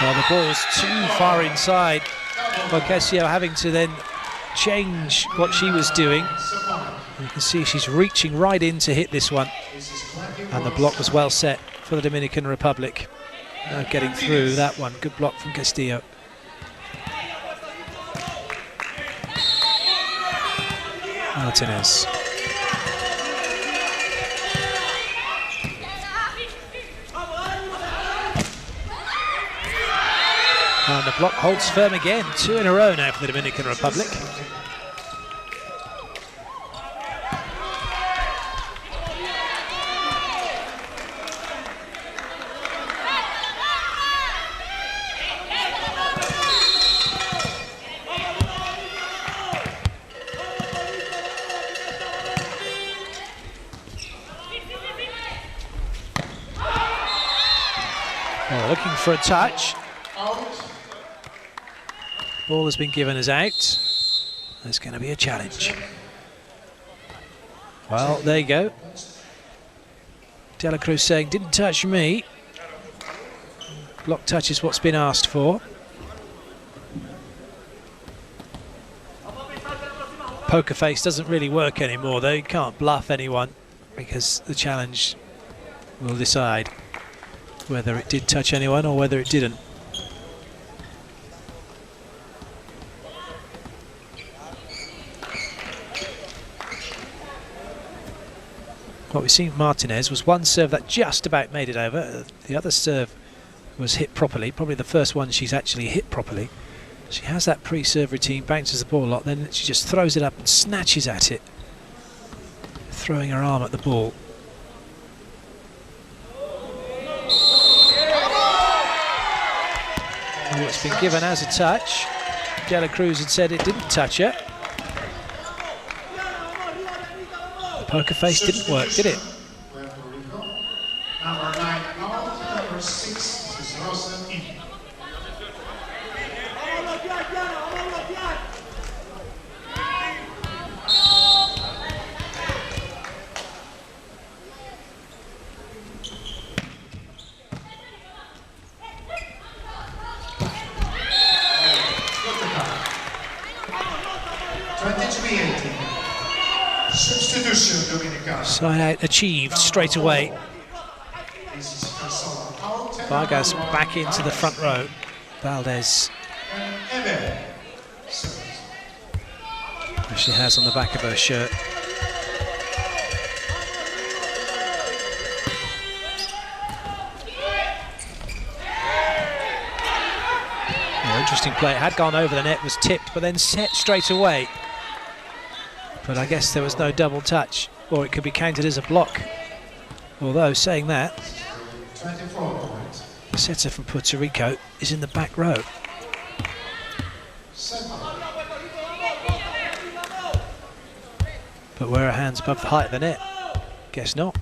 Well, the ball was too far inside. Casio having to then change what she was doing. You can see she's reaching right in to hit this one, and the block was well set for the Dominican Republic. Getting through that one. Good block from Castillo. Martinez. And the block holds firm again. 2 in a row now for the Dominican Republic. Well, looking for a touch. Ball has been given as out. There's going to be a challenge. Well, there you go. De La Cruz saying, didn't touch me. Block touch is what's been asked for. Poker face doesn't really work anymore, though. You can't bluff anyone because the challenge will decide whether it did touch anyone or whether it didn't. What we've seen Martinez was one serve that just about made it over. The other serve was hit properly, probably the first one she's actually hit properly. She has that pre-serve routine, bounces the ball a lot, then she just throws it up and snatches at it, throwing her arm at the ball. Oh, it's been given as a touch. De La Cruz had said it didn't touch her. Poker face didn't work, did it? Puerto Rico. Number 9 out, number 6 is Rosa in. Substitution, Dominican. Side out achieved straight away. Vargas back into the front row. Valdez, which she has on the back of her shirt. Interesting play. It had gone over the net, was tipped, but then set straight away. But I guess there was no double touch, or it could be counted as a block. Although, saying that, 24 points. the setter from Puerto Rico is in the back row. But were her hands above the height of the net? Guess not.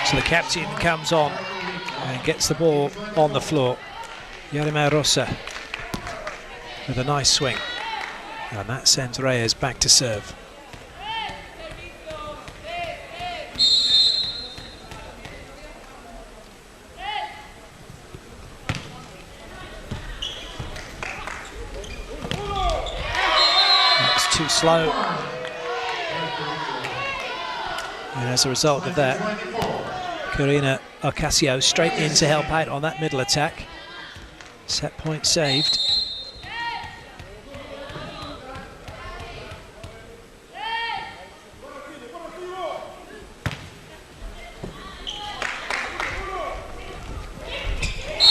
So the captain comes on and gets the ball on the floor. Yarimar Rosa with a nice swing. And that sends Reyes back to serve. That's too slow. And as a result of that, Karina Ocasio straight in to help out on that middle attack. Set point saved.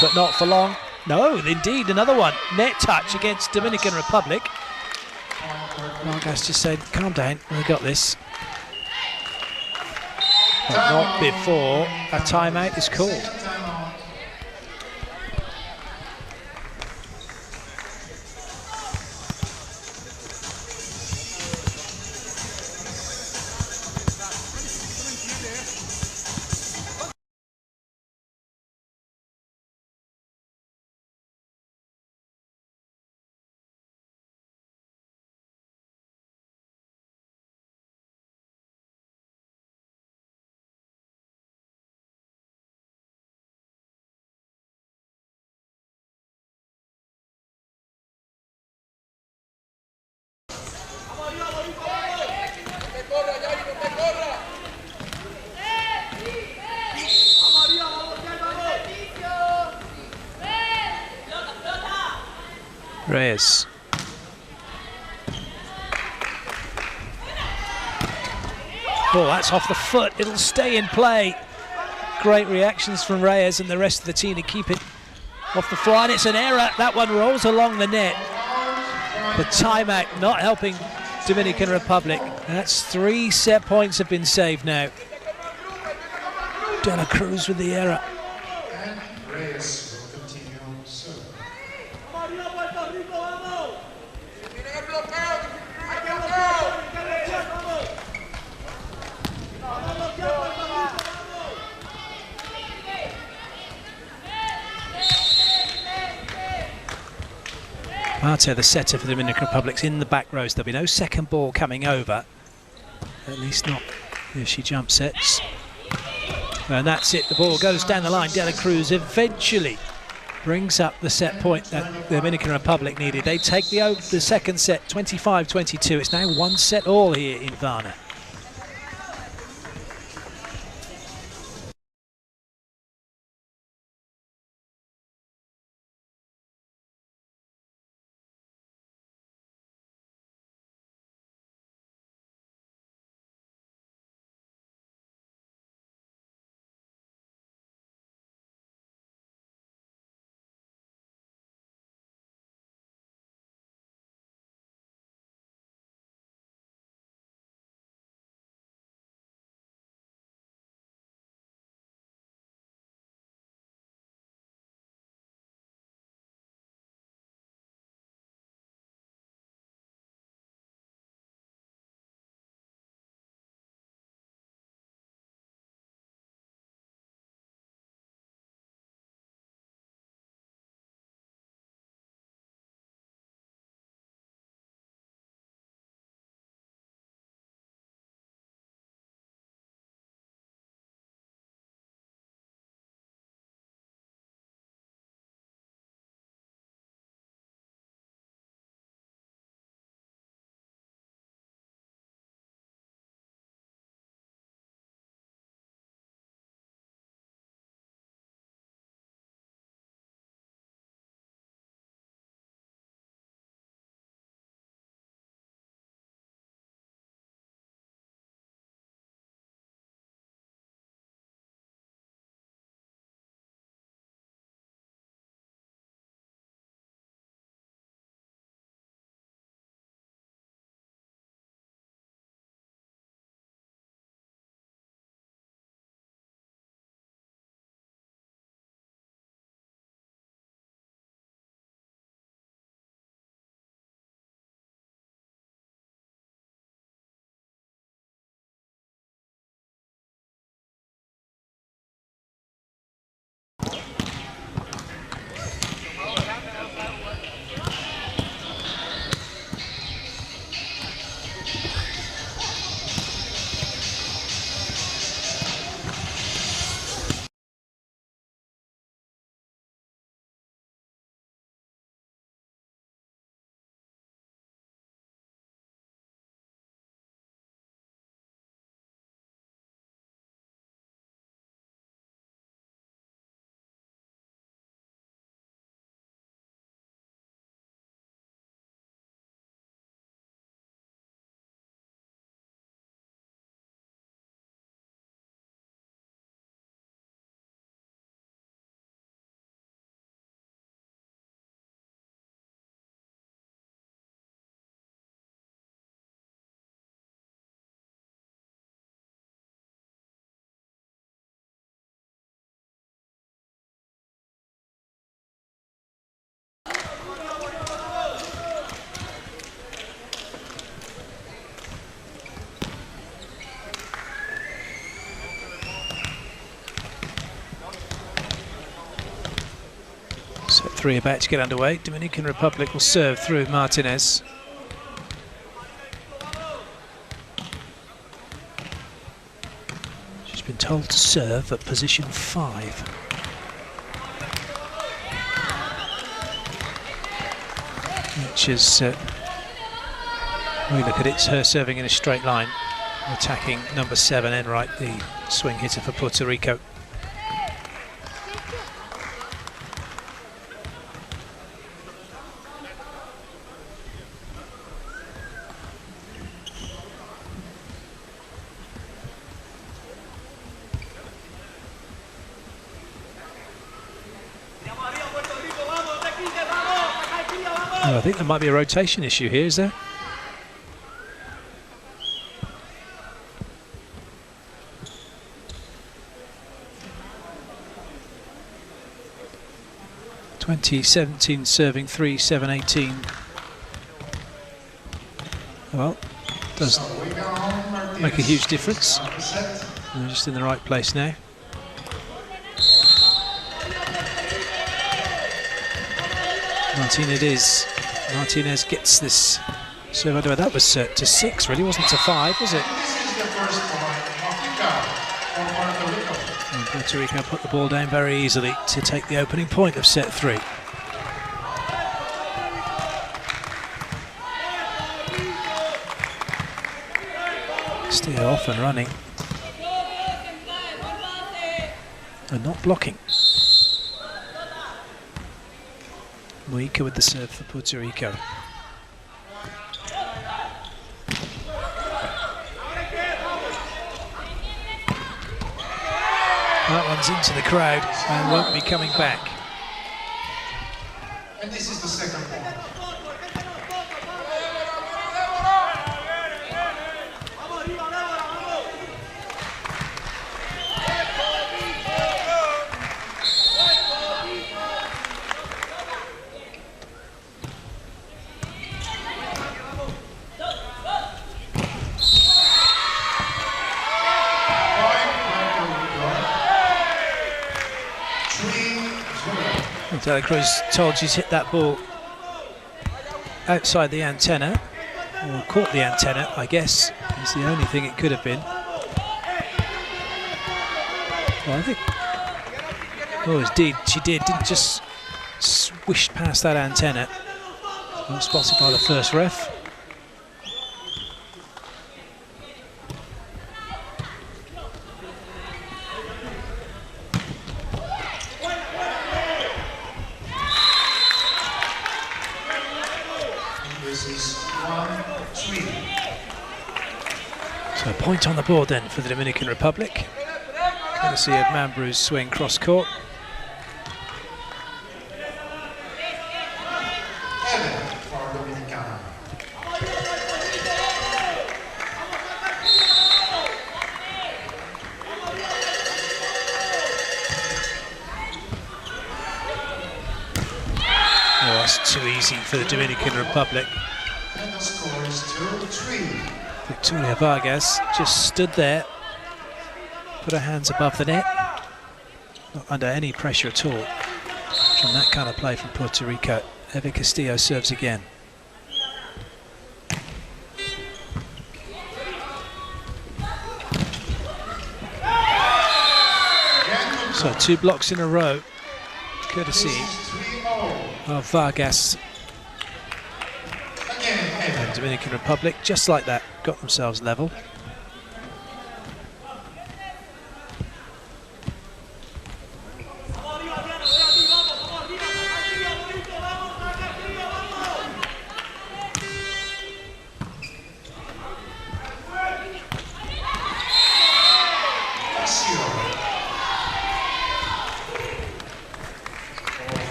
But not for long. No, indeed, another one. Net touch against Dominican Republic. Vargas just said, calm down, we got this. But not before a timeout is called. Reyes. Oh, that's off the foot. It'll stay in play. Great reactions from Reyes and the rest of the team to keep it off the fly. And it's an error. That one rolls along the net. The timeout not helping Dominican Republic. That's 3 set points have been saved now. De La Cruz with the error. And Reyes will continue serve. Puerto, the setter for the Dominican Republic's in the back rows. There'll be no second ball coming over. At least not. Here she jump sets. And that's it. The ball goes down the line. De La Cruz eventually brings up the set point that the Dominican Republic needed. They take the second set, 25-22. It's now 1 set all here in Varna. Set 3 about to get underway. Dominican Republic will serve through Martinez. She's been told to serve at position 5. Which is, when we look at it, it's her serving in a straight line, attacking number 7, Enright, the swing hitter for Puerto Rico. Well, I think there might be a rotation issue here, is there? (2017) serving 3-7-18. Well, doesn't make a huge difference. They're just in the right place now. It is. Martinez gets this. So I don't know, that was to 6, really, wasn't to 5, was it? This is the first point for Puerto Rico. And Puerto Rico put the ball down very easily to take the opening point of set 3. Still off and running. And not blocking. Mujica with the serve for Puerto Rico. That one's into the crowd and won't be coming back. And this is the second point. De La Cruz told she's hit that ball outside the antenna, or caught the antenna, I guess, is the only thing it could have been. Well, I think, oh, indeed, she didn't just swish past that antenna. Well spotted by the first ref. So a point on the board then for the Dominican Republic. Courtesy of Mambru's swing cross court. Oh, that's too easy for the Dominican Republic. And the score is 2-3. Victoria Vargas just stood there, put her hands above the net, not under any pressure at all from that kind of play from Puerto Rico. Eva Castillo serves again. So 2 blocks in a row, courtesy of Vargas. And Dominican Republic, just like that, got themselves level.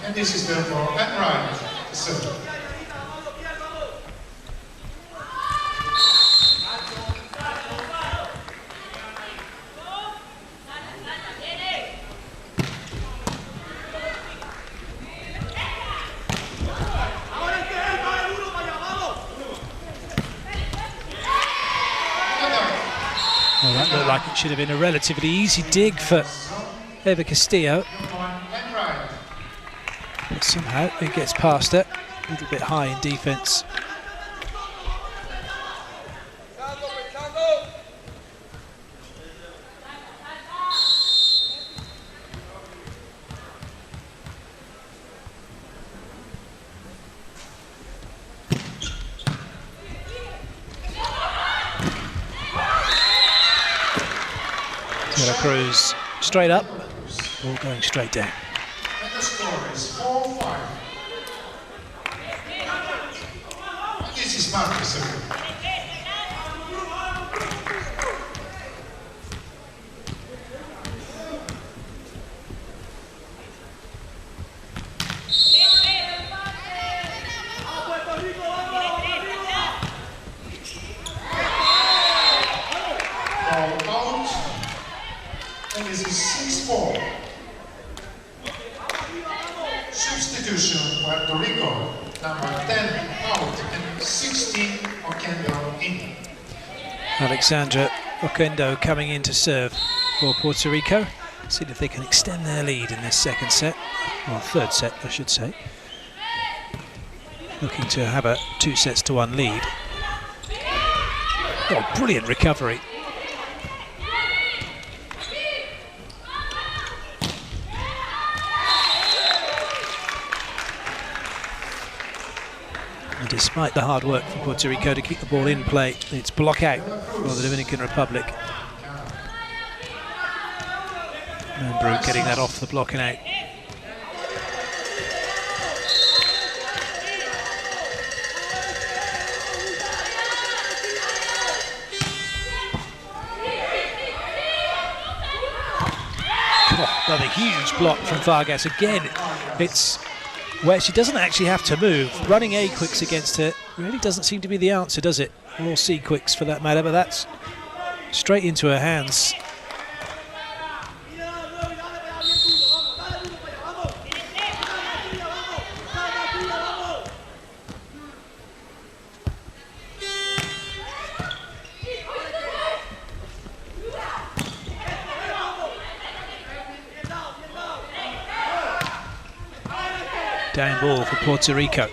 And this is therefore at right, so. Well, that looked like it should have been a relatively easy dig for Eva Castillo. But somehow it gets past it, a little bit high in defence. De La Cruz straight up, ball going straight down. And the score is 4-5. This is Marcus. And this is 6-4. Substitution, Puerto Rico. Number 10 out and 16 Oquendo in. Alexandra Oquendo coming in to serve for Puerto Rico. See if they can extend their lead in this second set, or third set I should say. Looking to have a 2-1 lead. Oh, brilliant recovery. And despite the hard work from Puerto Rico to keep the ball in play, it's block out for the Dominican Republic. Membrew getting that off the block and out. Oh, another huge block from Vargas. Again, it's where she doesn't actually have to move. Running A-quicks against her really doesn't seem to be the answer, does it? Or C-quicks for that matter, but that's straight into her hands. Down ball for Puerto Rico.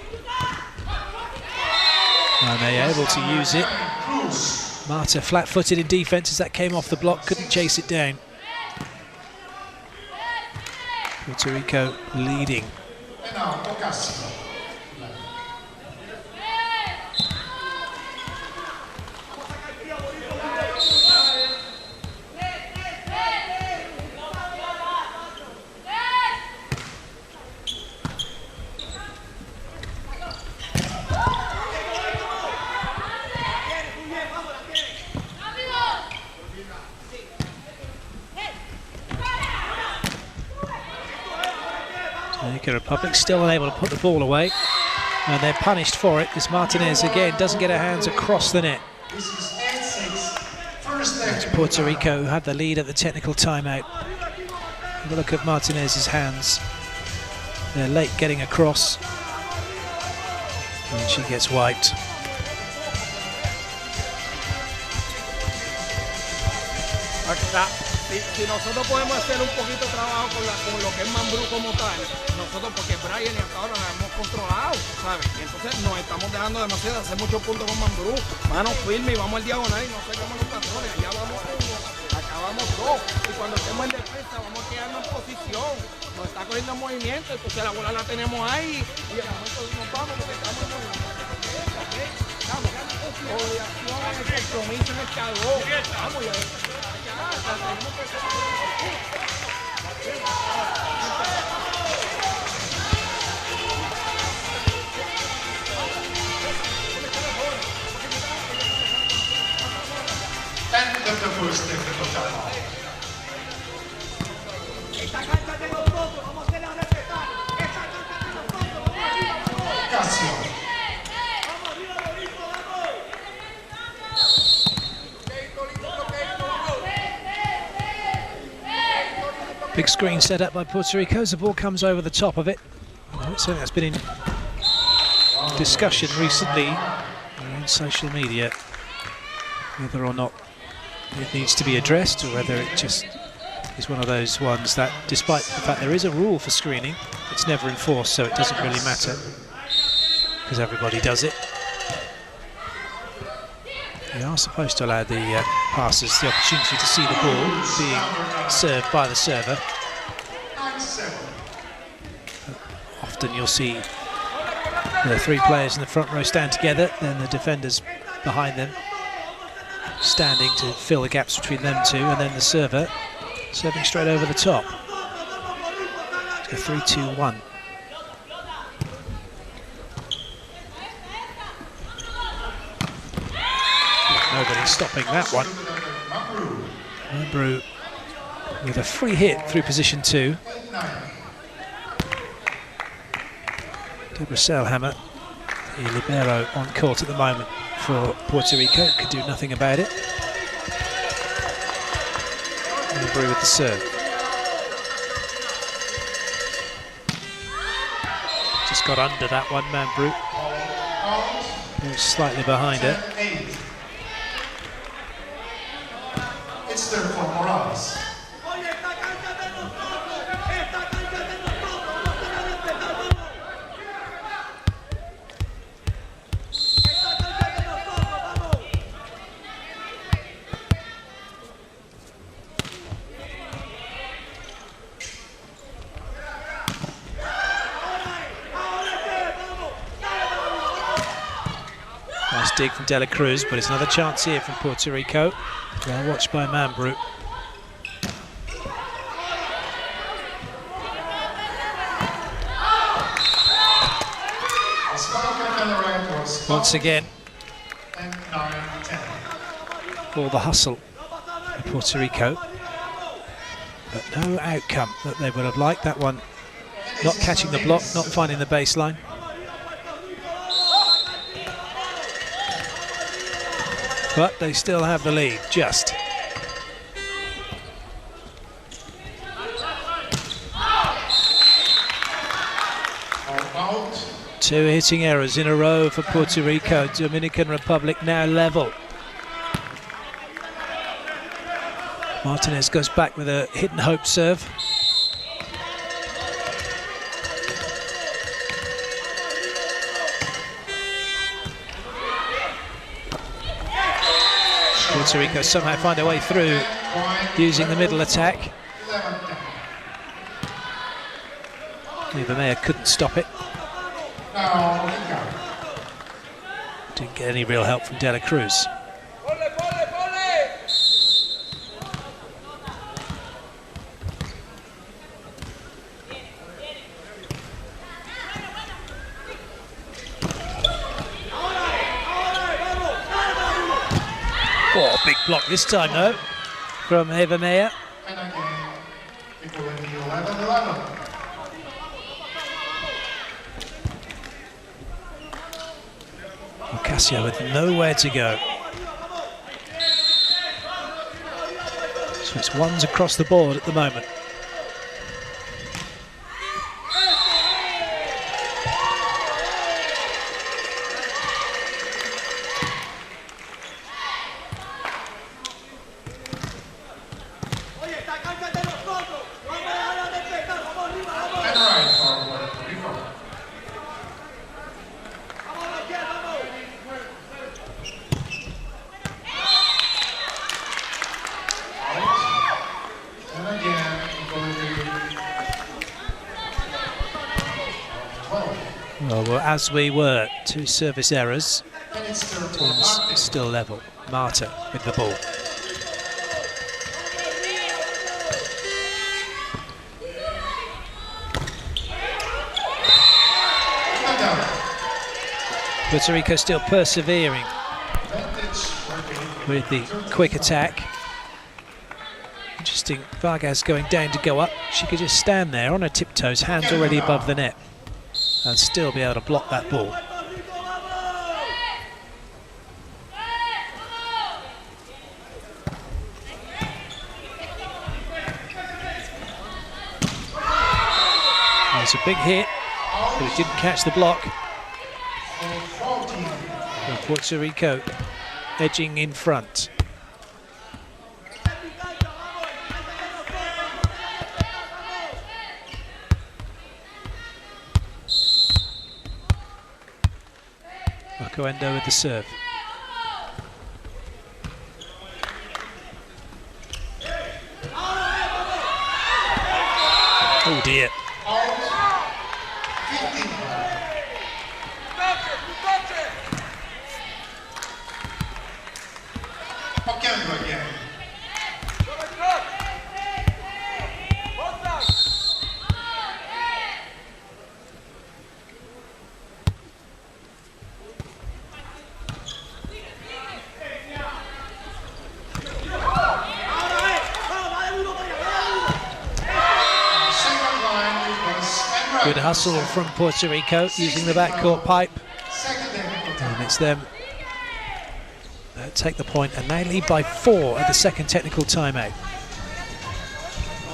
And they're able to use it. Marta flat-footed in defence as that came off the block, couldn't chase it down. Puerto Rico leading. Dominican Republic still unable to put the ball away, and they're punished for it because Martinez again doesn't get her hands across the net. It's Puerto Rico who had the lead at the technical timeout. Have a look at Martinez's hands. They're late getting across, and she gets wiped. Si nosotros podemos hacer un poquito de trabajo con lo que es Mambrú como tal, nosotros porque Brian y hasta ahora nos hemos controlado, ¿sabes? Y entonces nos estamos dejando demasiado, hacer muchos puntos con Mambrú, mano firme y vamos al diagonal y no sacamos los tazones, allá vamos uno, acabamos dos, y cuando estemos en defensa vamos a quedarnos en posición, nos está cogiendo movimiento, entonces la bola la tenemos ahí y en el momento nos vamos porque estamos en movimiento. Vamos, obligación en el compromiso en el calor, vamos ya. End of the first technical timeout. Casio. Big screen set up by Puerto Rico as the ball comes over the top of it. Something that's been in discussion recently on social media, whether or not it needs to be addressed or whether it just is one of those ones that, despite the fact there is a rule for screening, it's never enforced, so it doesn't really matter because everybody does it. They are supposed to allow the passers the opportunity to see the ball being served by the server. Often you'll see the three players in the front row stand together, then the defenders behind them standing to fill the gaps between them two, and then the server serving straight over the top. It's a 3-2-1. Nobody's stopping that one. Membrew with a free hit through position 2. Deborah Selhammer, the libero, on court at the moment for Puerto Rico, could do nothing about it. Brew with the serve. Just got under that one, man, Brew. He was slightly behind it. It's there for Morales. Nice dig from De La Cruz, but it's another chance here from Puerto Rico. Well watched by Manbrew. Once again, all the hustle for Puerto Rico, but no outcome that they would have liked. That one, not catching the block, not finding the baseline. But they still have the lead, just. Two hitting errors in a row for Puerto Rico. Dominican Republic now level. Martinez goes back with a hit and hope serve. Puerto Rico somehow find a way through using the middle attack. FIVB couldn't stop it. Didn't get any real help from De La Cruz. Oh, big block this time though from FIVB. Ocasio with nowhere to go. So it's ones across the board at the moment. Well, as we were, two service errors. Teams still level. Marta with the ball. Puerto Rico still persevering with the quick attack. Interesting, Vargas going down to go up. She could just stand there on her tiptoes, hands already above the net, and still be able to block that ball. It's a big hit, but it didn't catch the block. And Puerto Rico edging in front. Endo with the serve. Oh dear. Good hustle from Puerto Rico using the backcourt pipe. And it's them that take the point, and they lead by 4 at the second technical timeout.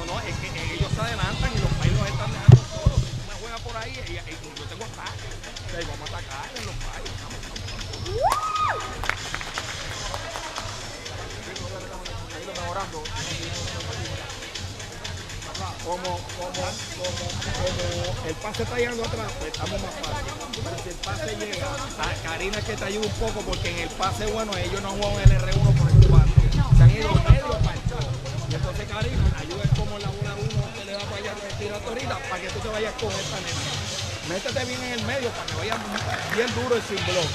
No, es que ellos se adelantan y los países los están dejando solos. Si tú me juegas por ahí, y yo tengo ataque. O sea, vamos a atacar en los países. Mejorando. Como el pase está llegando atrás, pues estamos más fácil. Pero si el pase llega, a Karina es que te ayuda un poco, porque en el pase bueno ellos no juegan el R1 por el 4. Se han ido medio para el 4. Y entonces Karina ayuda como la bola 1 que le da para allá, tira ahorita, para que tú te vayas con esta nena. Métete bien en el medio para que vaya bien duro y sin block.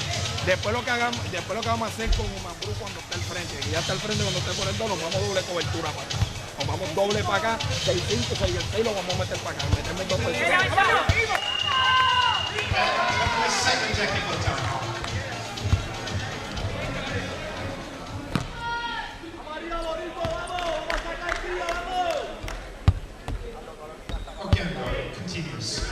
Después lo que vamos a hacer con Mambrú cuando esté al frente, que ya está al frente cuando esté por el 2, nos vamos doble cobertura para acá. Nos vamos doble para acá, 6-5, 6 y el 6 lo vamos a meter para acá. Metemos 2 personas. Second technical timeout. Oquendo continues.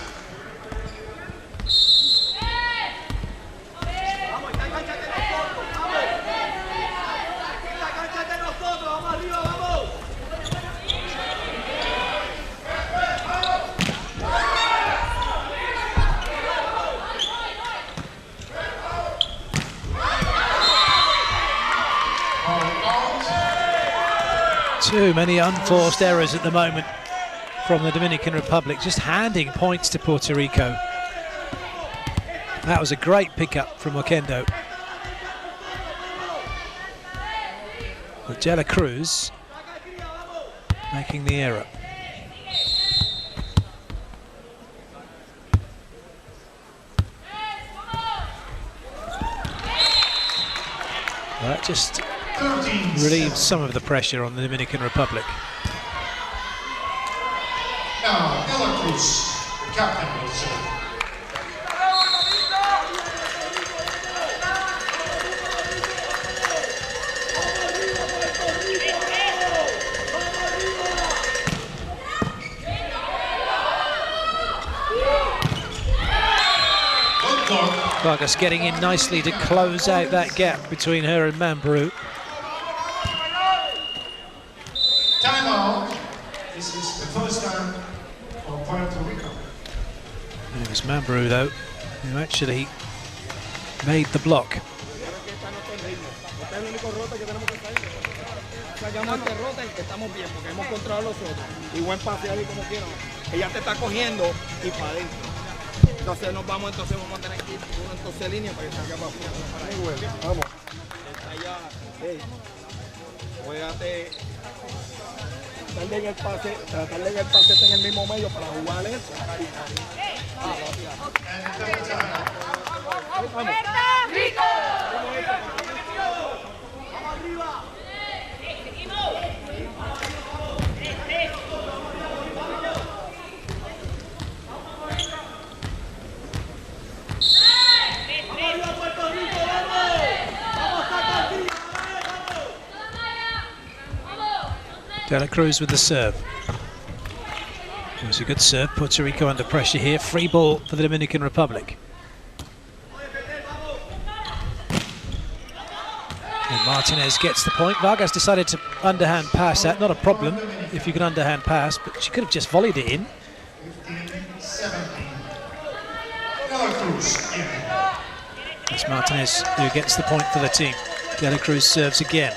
Too many unforced errors at the moment from the Dominican Republic, just handing points to Puerto Rico. That was a great pickup from Oquendo. But De La Cruz making the error. Well, that just relieves some of the pressure on the Dominican Republic. Now, De La Cruz, the captain, will serve. Vargas getting in nicely to close out that gap between her and Mambrú. Timeout. This is the first time for Puerto Rico. And it was Mambrú, though, who actually made the block. Sacamos este rote y estamos bien, porque hemos controlado los otros. Y buen pase ahí como quieran. Ella te está cogiendo y para adentro. Entonces vamos a tener que ir uno entonces en línea para que salga para afuera. Vamos. Está ya, juégate. Tratar de en el pase está en el mismo medio para jugar eso. Vamos. Rico. Vamos arriba. De La Cruz with the serve. It was a good serve. Puerto Rico under pressure here. Free ball for the Dominican Republic. And Martinez gets the point. Vargas decided to underhand pass that. Not a problem if you can underhand pass, but she could have just volleyed it in. 15-17. De La Cruz in. It's Martinez who gets the point for the team. De La Cruz serves again.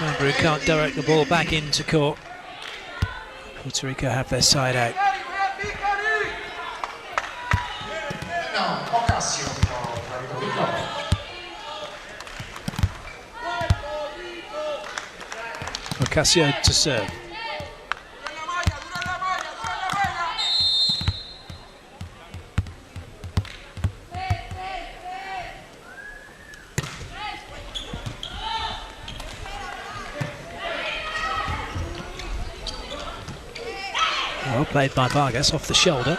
Mambrú can't direct the ball back into court. Puerto Rico have their side out. Now, Ocasio for Puerto Rico. Ocasio to serve. Well played by Vargas off the shoulder.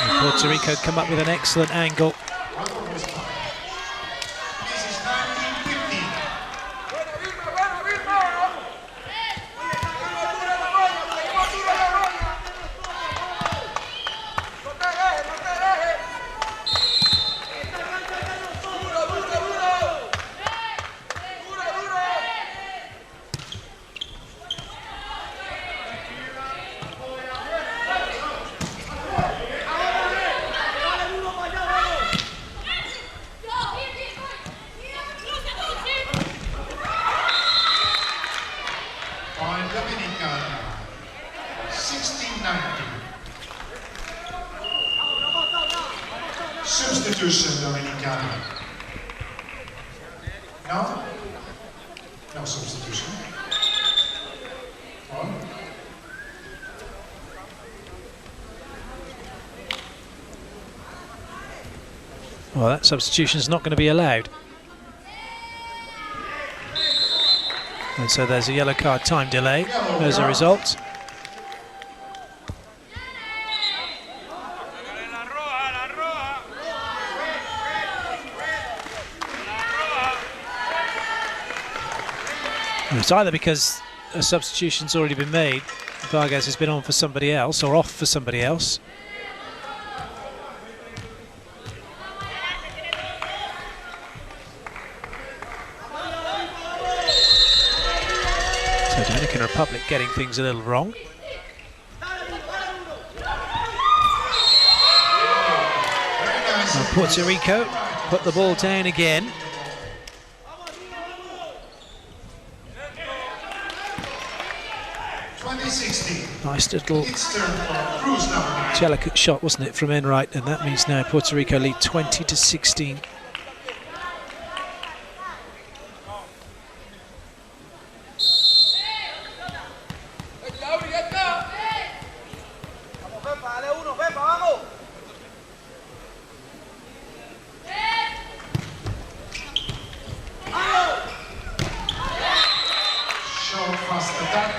And Puerto Rico come up with an excellent angle. substitution, Dominicana. No? No substitution. On. Well, that substitution is not going to be allowed. And so there's a yellow card time delay as a result. It's either because a substitution's already been made, Vargas has been on for somebody else, or off for somebody else. So Dominican Republic getting things a little wrong. And Puerto Rico put the ball down again. Nice little delicate shot, wasn't it, from Enright, and that means now Puerto Rico lead 20-16.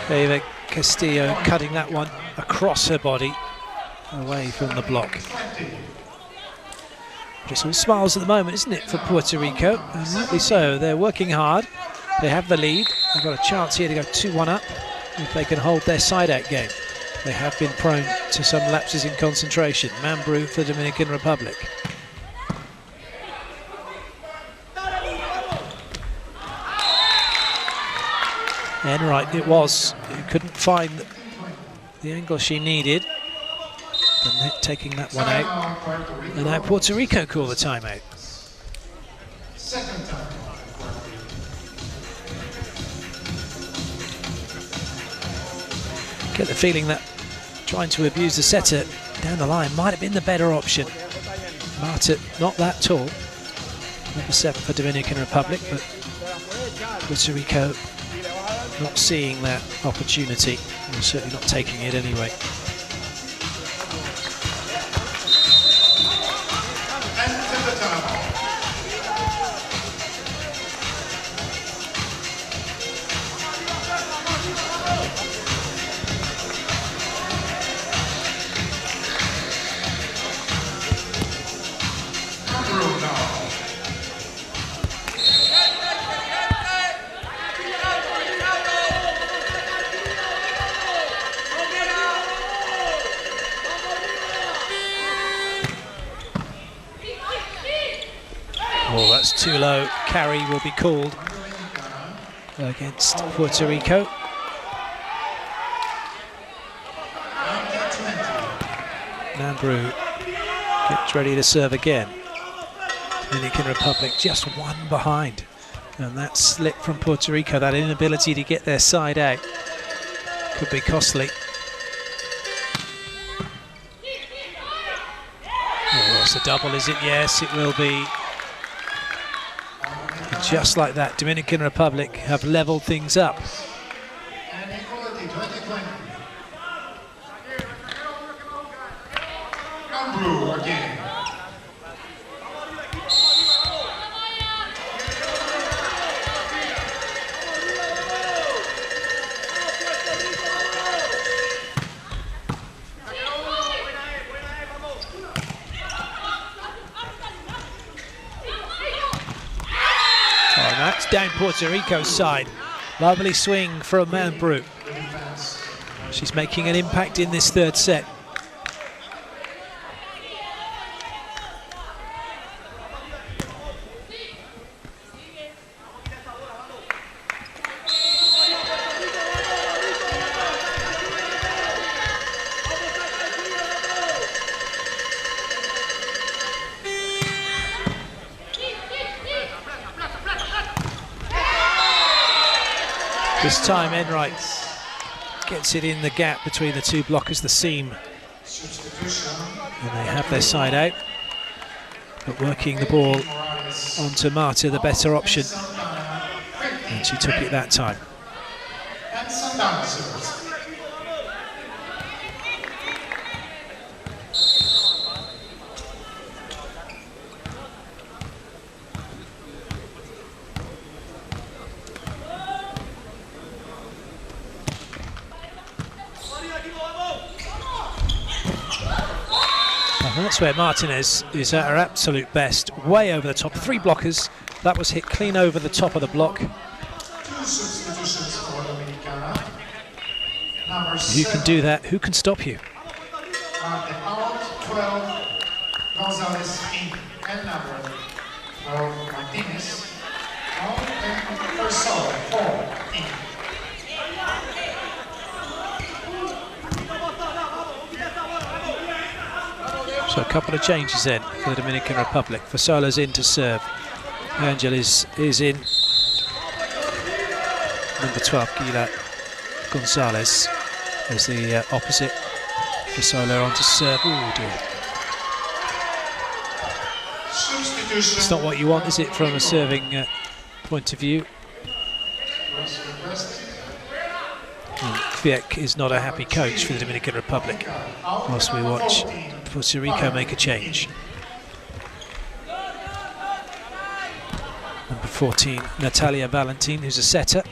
FIVB Castillo cutting that one across her body, away from the block. Just all smiles at the moment, isn't it, for Puerto Rico? And rightly so. They're working hard. They have the lead. They've got a chance here to go 2-1 up if they can hold their side-out game. They have been prone to some lapses in concentration. Mambrú for the Dominican Republic. Enright it was, who couldn't find the angle she needed, and taking that one out. And now Puerto Rico call the timeout. Second time. Get the feeling that trying to abuse the setter down the line might have been the better option. Marta, not that tall. Number 7 for Dominican Republic, but Puerto Rico not seeing that opportunity, and certainly not taking it anyway. Oh, that's too low. Carry will be called against Puerto Rico. Mambrú gets ready to serve again. Dominican Republic just one behind. And that slip from Puerto Rico, that inability to get their side out, could be costly. Oh, it's a double, is it? Yes, it will be. Just like that, Dominican Republic have leveled things up. And equality, 2020. Mambrú again. That's down Puerto Rico's side. Lovely swing from Mambrú. She's making an impact in this third set. This time Enright gets it in the gap between the two blockers, the seam. And they have their side out. but working the ball onto Marta, the better option, and she took it that time. And Santana serves. And that's where Martinez is at her absolute best, way over the top. 3 blockers. That was hit clean over the top of the block. 2 substitutions for Dominicana. Number You can do that. Who can stop you? out, 12, Gonzalez in, and number 12, Martinez. Out, and Persona, 4 in. So a couple of changes then for the Dominican Republic. Fasola's in to serve. Angel is in. Number 12, Gila Gonzalez, as the opposite. Fasola on to serve. Oh dear. Substitution. It's not what you want, is it, from a serving point of view? Was requested. Fiek is not a happy coach for the Dominican Republic, whilst we watch Puerto Rico make a change. Number 14, Natalia Valentin, who's a setter.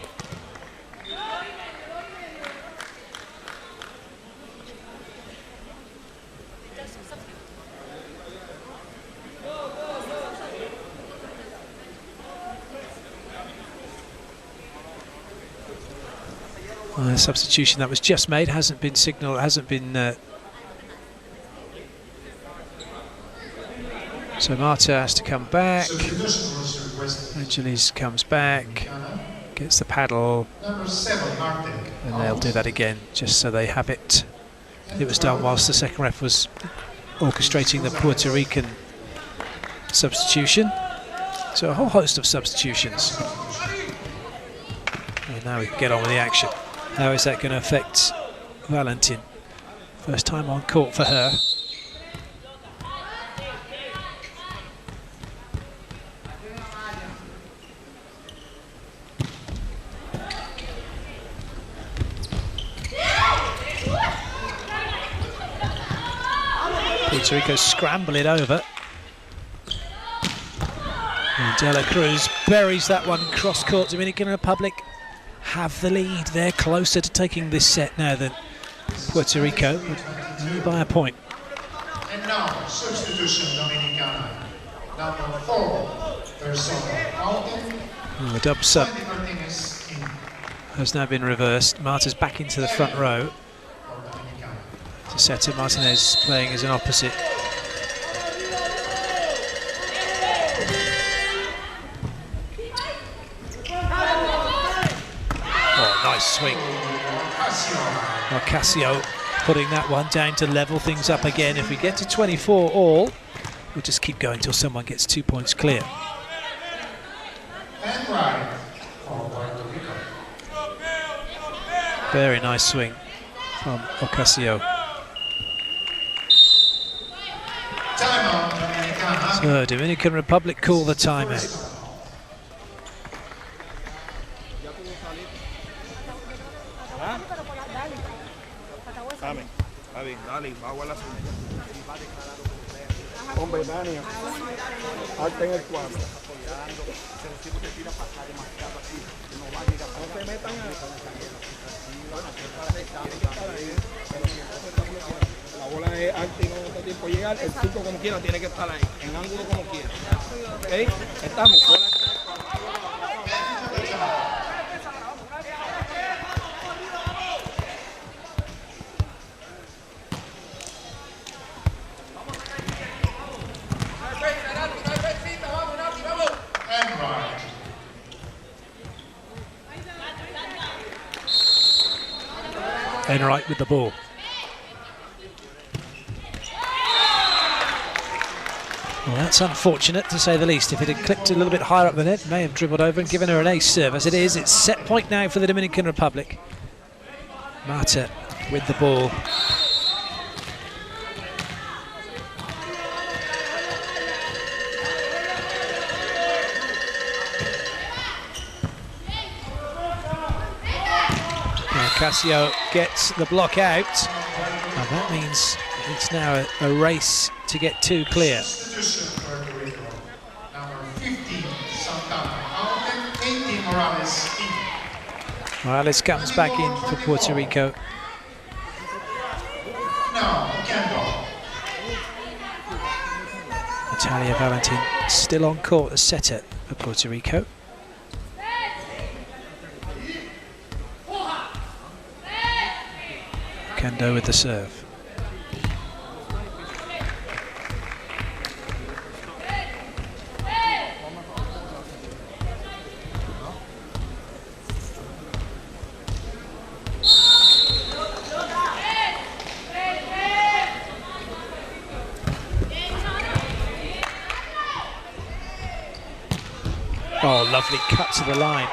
The substitution that was just made hasn't been signalled, hasn't been. So Marta has to come back. Substitution was requested. Angelis comes back, gets the paddle, Number 7, Martin. and they'll do that again just so they have it. It was done whilst the second ref was orchestrating the Puerto Rican substitution. So a whole host of substitutions. And now we can get on with the action. How is that going to affect Valentin? First time on court for her. Puerto Rico scramble it over. And De La Cruz buries that one cross court. Dominican Republic have the lead. They're closer to taking this set now than Puerto Rico, but only by a point. And now, substitution Dominicana. Number 4, Persona. Out in. The dub sub Martinez in. has now been reversed. Marta's back into the front row. For Dominicana. To set Martinez playing as an opposite. Oh, nice swing. Ocasio putting that one down to level things up again. If we get to 24 all, we'll just keep going till someone gets 2 points clear. And right for Puerto Rico. Very nice swing from Ocasio. Timeout, Dominicana. So Dominican Republic call the timeout. Dale, bajo la hombre, Dania, alta en el cuadro. No se metan la bola es alta y no da tiempo llegar. El turco como quiera tiene que estar ahí, en ángulo como quiera. ¿Ok? Estamos. Enright with the ball. Well, that's unfortunate to say the least. If it had clipped a little bit higher up the net, may have dribbled over and given her an ace serve. As it is, it's set point now for the Dominican Republic. Marta with the ball. Ocasio gets the block out, and that means it's now a race to get 2 clear. Substitution, Puerto Rico. Number 15, Santana out, and 18, Morales in. Morales comes back in for Puerto Rico. Now, Kendo. Natalia Valentin still on court as setter for Puerto Rico. Kendo with the serve. Oh, lovely cut to the line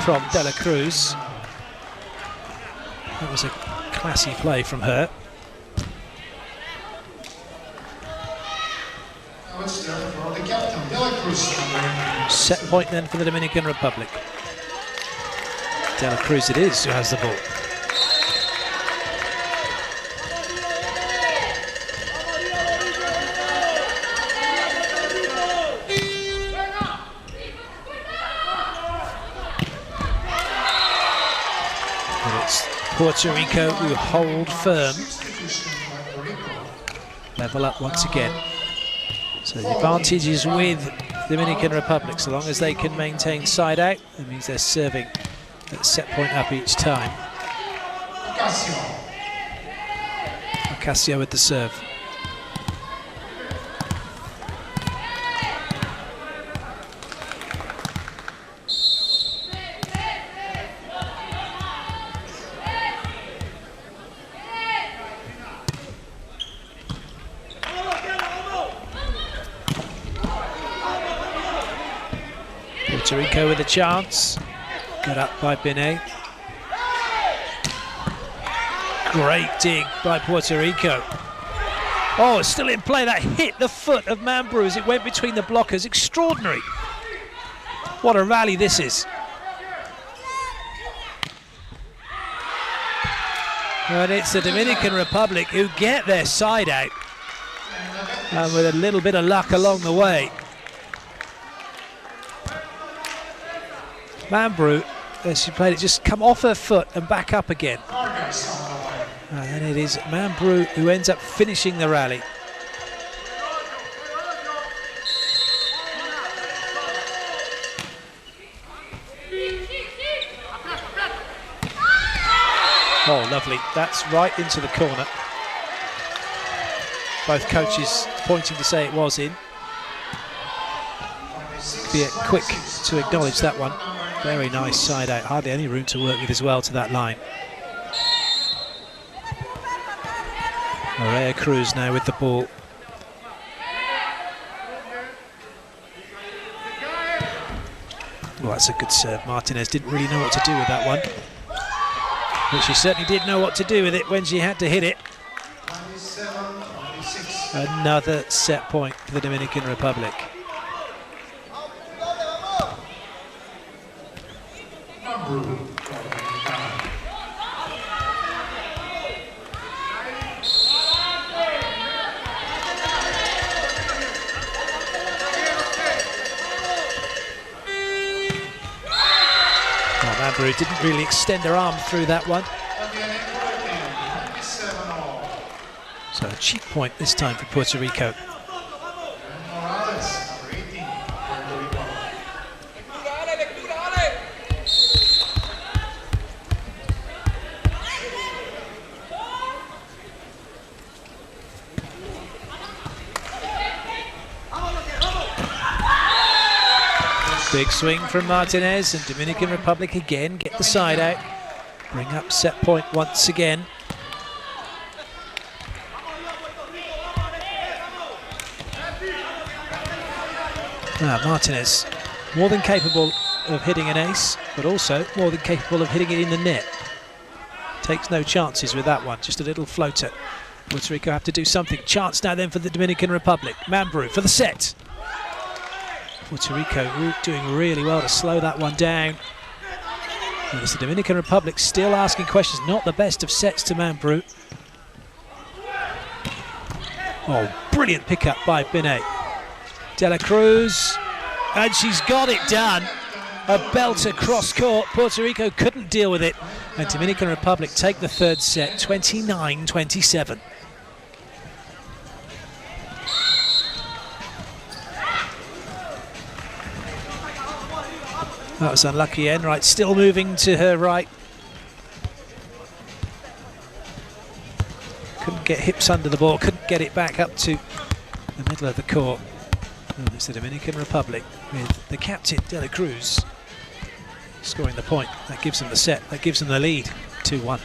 from De La Cruz. That was a classy play from her. Now it's there for the captain, De La Cruz. Set point then for the Dominican Republic. De La Cruz it is who has the ball. Puerto Rico who hold firm. Level up once again. So the advantage is with Dominican Republic. So long as they can maintain side out, that means they're serving at set point up each time. Ocasio with the serve. Puerto Rico with a chance. Got up by Binet. Great dig by Puerto Rico. Oh, it's still in play. That hit the foot of Mambrú as it went between the blockers. Extraordinary. What a rally this is. And it's the Dominican Republic who get their side out. And with a little bit of luck along the way. Mambrú, as she played it, just come off her foot and back up again. And then it is Mambrú who ends up finishing the rally. Oh, lovely. That's right into the corner. Both coaches pointing to say it was in. Be quick to acknowledge that one. Very nice side out. Hardly any room to work with as well to that line. Maria Cruz now with the ball. Well, that's a good serve. Martinez didn't really know what to do with that one. But she certainly did know what to do with it when she had to hit it. Another set point for the Dominican Republic. Mambrú didn't really extend her arm through that one. So a cheap point this time for Puerto Rico. Big swing from Martinez, and Dominican Republic again get the side out. Bring up set point once again. Martinez, more than capable of hitting an ace, but also more than capable of hitting it in the net. Takes no chances with that one, just a little floater. Puerto Rico have to do something. Chance now then for the Dominican Republic. Mambrú for the set. Puerto Rico doing really well to slow that one down. And it's the Dominican Republic still asking questions. Not the best of sets to Mambrú. Oh, brilliant pickup by Binet. De la Cruz, and she's got it done. A belter cross court. Puerto Rico couldn't deal with it, and Dominican Republic take the third set, 29-27. That was unlucky, Enright still moving to her right. Couldn't get hips under the ball, couldn't get it back up to the middle of the court. And it's the Dominican Republic with the captain, De La Cruz, scoring the point. That gives them the set, that gives them the lead, 2-1.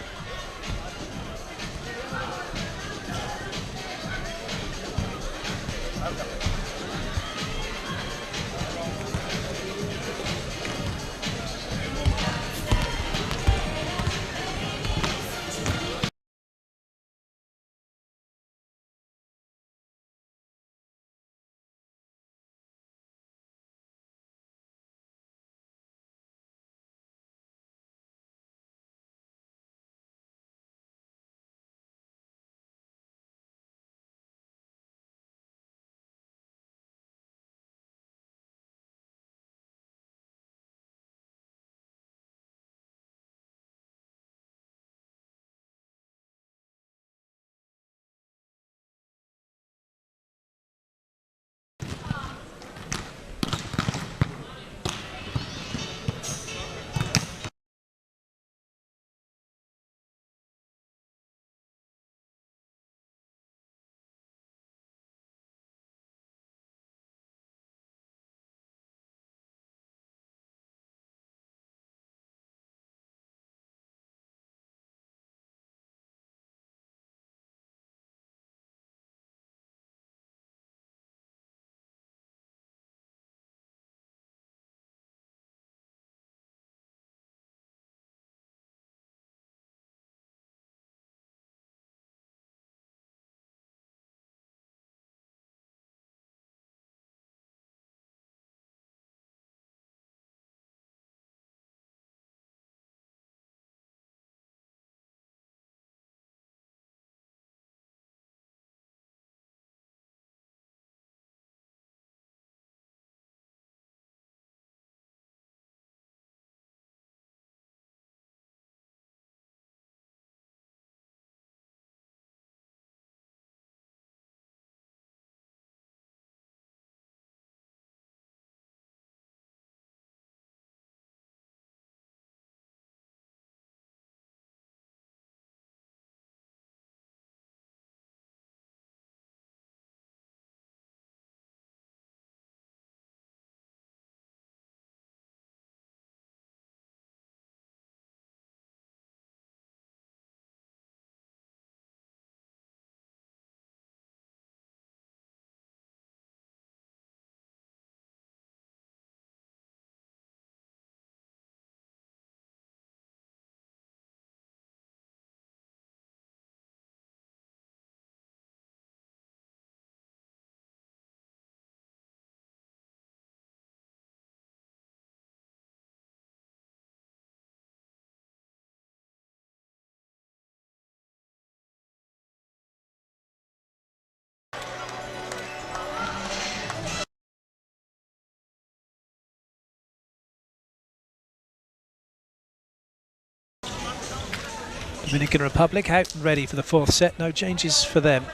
Dominican Republic out and ready for the fourth set. No changes for them.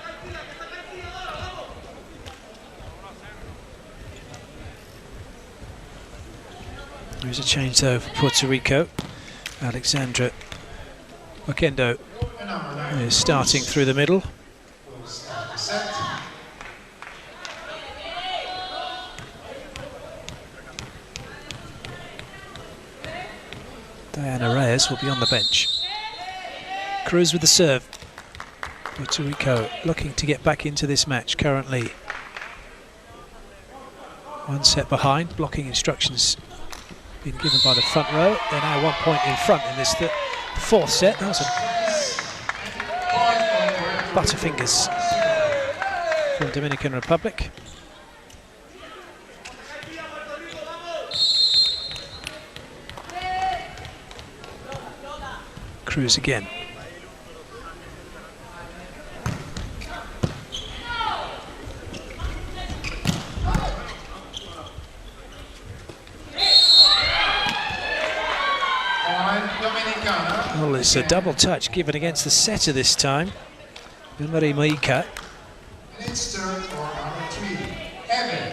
There's a change though for Puerto Rico. Alexandra Oquendo is starting through the middle. Diana Reyes will be on the bench. Cruz with the serve. Puerto Rico looking to get back into this match currently. One set behind, blocking instructions being given by the front row. They're now 1 point in front in this fourth set. That was a butterfingers from Dominican Republic. Cruz again. Well, it's a double touch given against the setter this time. Marie Moika. And it's third for number 3, Evan.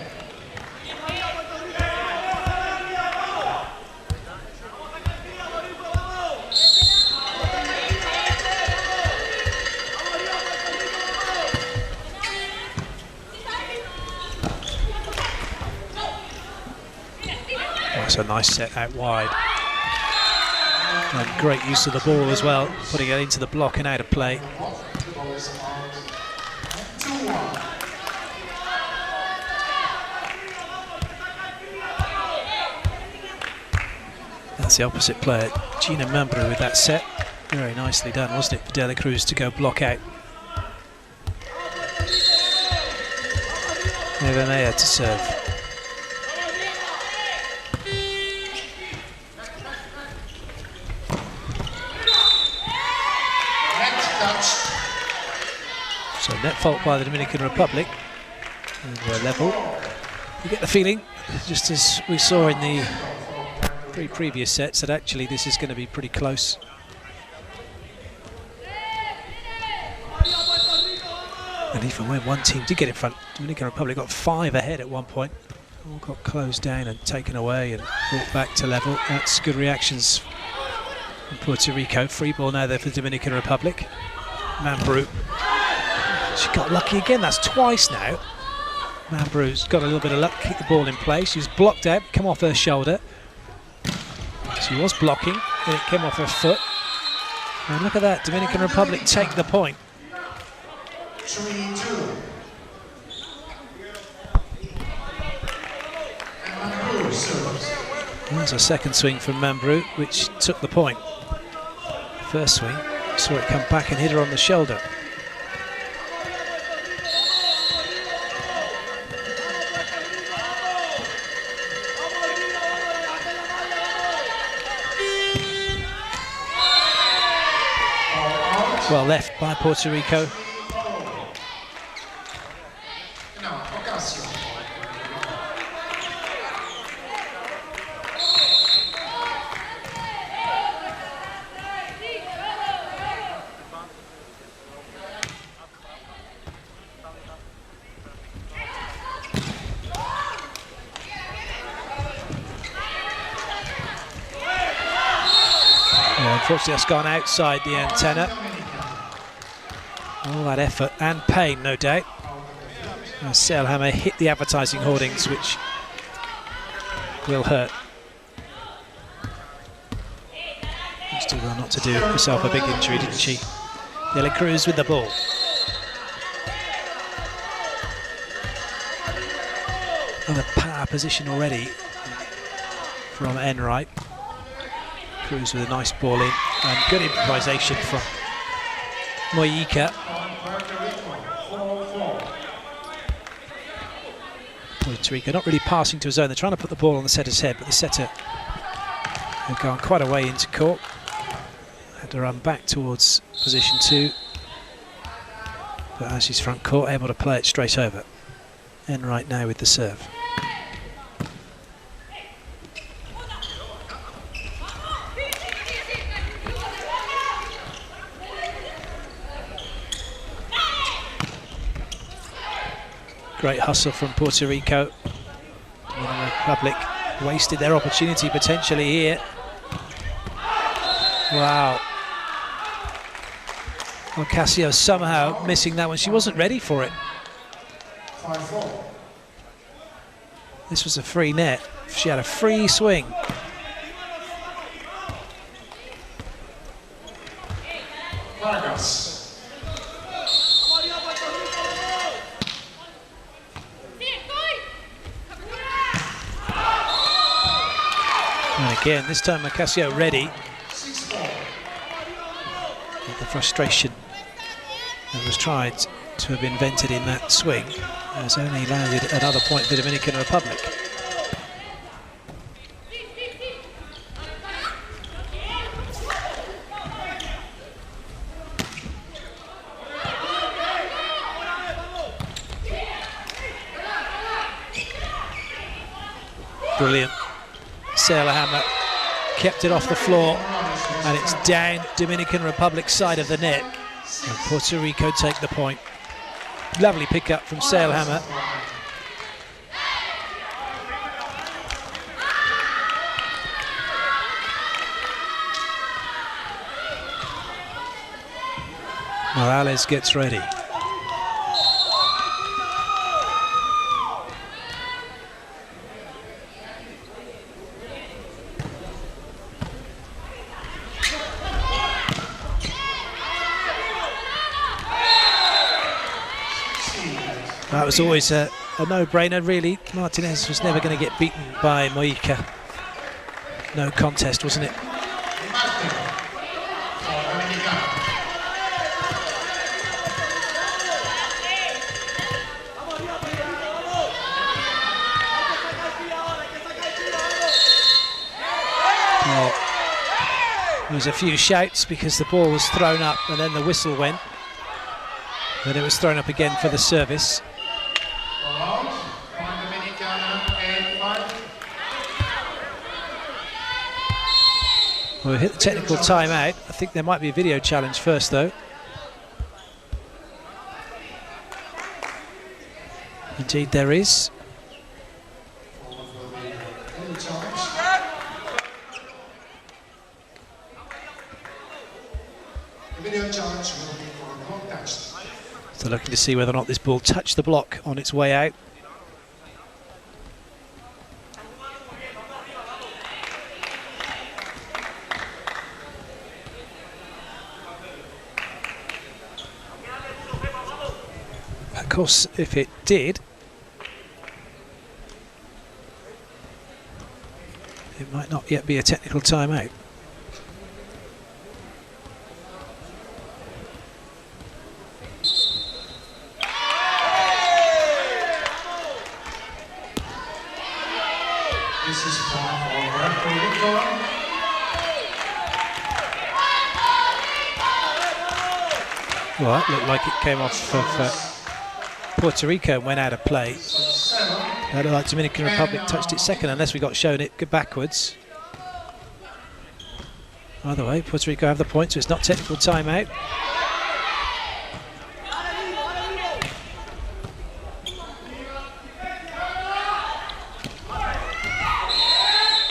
That's a nice set out wide. And great use of the ball as well, putting it into the block and out of play. That's the opposite player, Gina Mambrou, with that set. Very nicely done, wasn't it, for De La Cruz to go block out. Nevermeyer to serve. So net fault by the Dominican Republic. And we're level. You get the feeling, just as we saw in the 3 previous sets, that actually this is going to be pretty close. And even when one team did get in front, Dominican Republic got 5 ahead at one point. All got closed down and taken away and brought back to level. That's good reactions from Puerto Rico. Free ball now there for the Dominican Republic. Mambrou. She got lucky again, that's twice now. Mambrou's got a little bit of luck, kicked the ball in place. She was blocked out, come off her shoulder. She was blocking, then it came off her foot. And look at that, Dominican Republic take the point. 3-2. And Mambrou serves. There's a second swing from Mambrou, which took the point. First swing, saw it come back and hit her on the shoulder. Well left by Puerto Rico. Unfortunately, that's gone outside the antenna. All that effort and pain, no doubt. Sailhammer hit the advertising hoardings, which will hurt. Still well not to do herself a big injury, didn't she? De La Cruz with the ball. Another power position already from Enright. Cruz with a nice ball in, and good improvisation from Moika. Puerto Rico not really passing to a zone. They're trying to put the ball on the setter's head, but the setter had gone quite a way into court. Had to run back towards position 2. But as she's front court, able to play it straight over. Enright now with the serve. Great hustle from Puerto Rico. The Republic wasted their opportunity potentially here. Wow. Ocasio somehow missing that one. She wasn't ready for it. 5-4. This was a free net. She had a free swing. Vargas. And again, this time Ocasio ready. 6-4. The frustration that was tried to have invented in that swing has only landed another point for the Dominican Republic. brilliant. Sailhammer kept it off the floor, and it's down Dominican Republic side of the net. And Puerto Rico take the point. Lovely pick-up from Sailhammer. Morales gets ready. That was always a no-brainer, really. Martinez was never going to get beaten by Mojica. No contest, wasn't it? Well, there was a few shouts because the ball was thrown up and then the whistle went. Then it was thrown up again for the service. We'll hit the technical timeout. I think there might be a video challenge first, though. Indeed, there is. So looking to see whether or not this ball touched the block on its way out. Of course, if it did, it might not yet be a technical timeout. This is for Puerto Rico. Well, that looked like it came off of Puerto Rico and went out of play. It looked like Dominican Republic touched it second, unless we got shown it backwards. Either way, Puerto Rico have the point, so it's not technical timeout.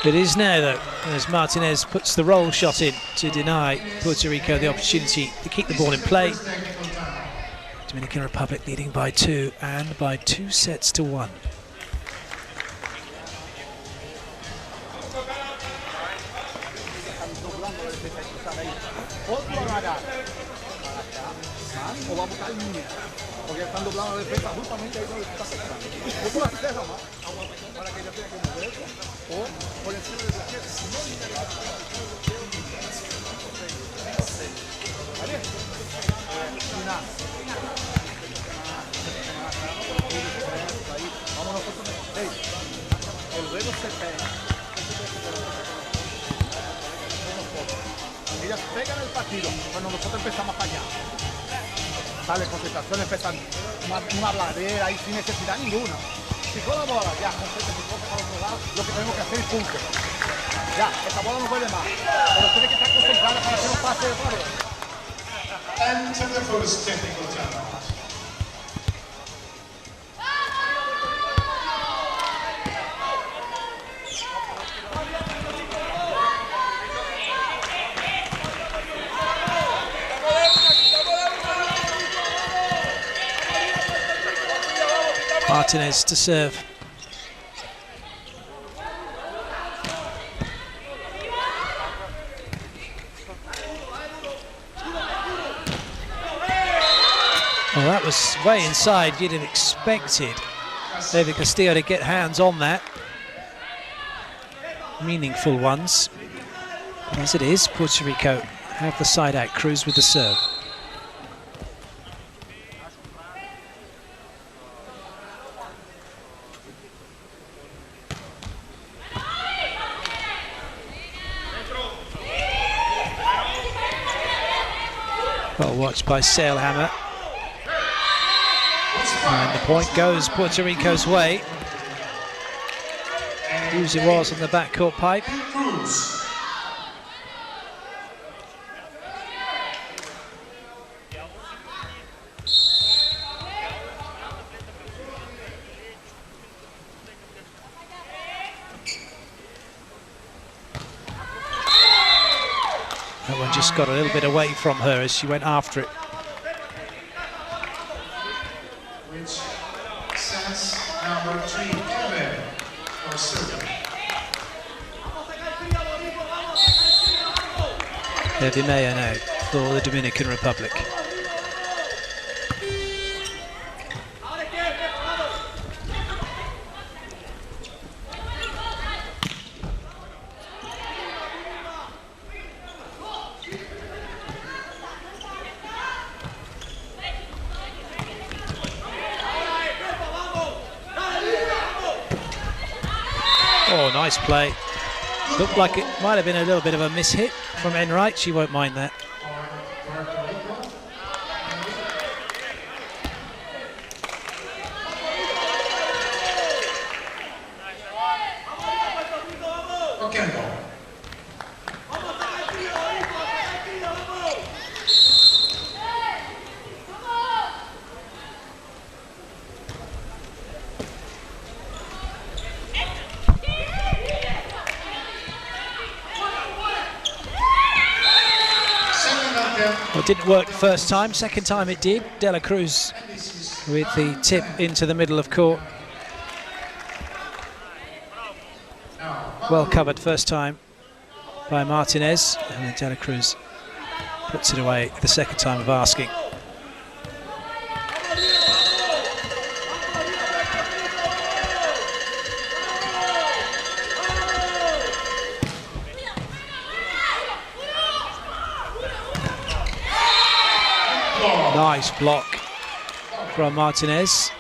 It is now, though, as Martinez puts the roll shot in to deny Puerto Rico the opportunity to keep the ball in play. Dominican Republic leading by 2 and by 2 sets to 1. Ellas pegan el partido cuando nosotros empezamos a fallar. Sale concentración, empiezan una bladera ahí sin necesidad ninguna. Si con la bola, ya, concéntrate y cosas para otro lado, lo que tenemos que hacer es punto. Ya, esa bola no puede más. Pero tiene que estar concentrada para que no pase de favor. And to the first technical timeout. Martinez to serve. Well, that was way inside. You'd have expected David Castillo to get hands on that. Meaningful ones. And as it is, Puerto Rico have the side out cruise with the serve. Well watched by Sailhammer. And the point goes Puerto Rico's way. Usually was on the backcourt pipe. Cruz. That one just got a little bit away from her as she went after it. Which sets number 3 11 for Serbia. Di Mayo now for the Dominican Republic. Oh, nice play. Looked like it might have been a little bit of a mishit from Enright. She won't mind that. Puerto Rico. Okendo. Well, it didn't work the first time. Second time it did. De La Cruz with the tip into the middle of court. Well covered first time by Martinez, and then De La Cruz puts it away the second time of asking. Nice block from Martinez.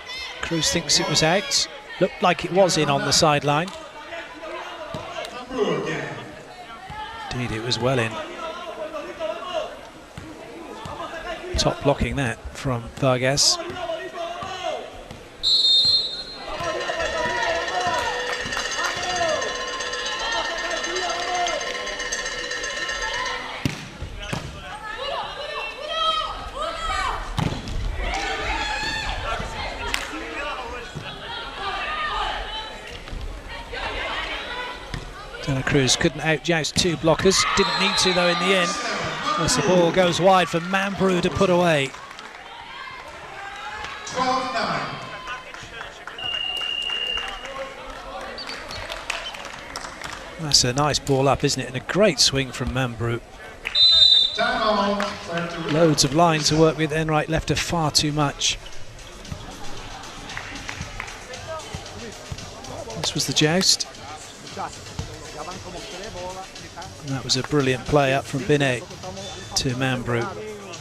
Cruz thinks it was out. Looked like it was in on the sideline. Indeed, it was well in. Top blocking that from Vargas. De La Cruz couldn't outjoust two blockers. Didn't need to though in the end. As the ball goes wide for Mambrou to put away. 12-9. That's a nice ball up, isn't it? And a great swing from Mambrou. Timeout, Puerto Rico. Loads of line to work with. Enright left her far too much. This was the joust. And that was a brilliant play up from Binet to Mambrou.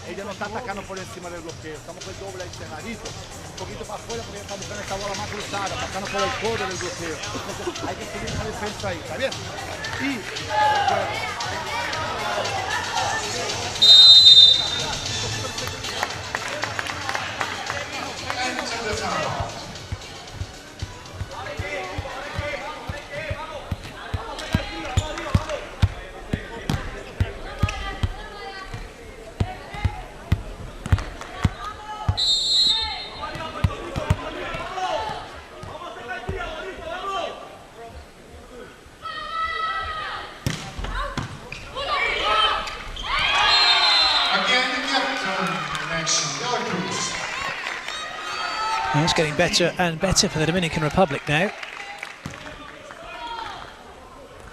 Ella no está atacando por encima del bloqueo, estamos con el doble ahí cerradito, un poquito para afuera porque ella está buscando esta bola más cruzada, pasando por el codo del bloqueo. Entonces hay que subir esa defensa ahí, ¿está bien? Y Enter the timeout. Well, it's getting better and better for the Dominican Republic now.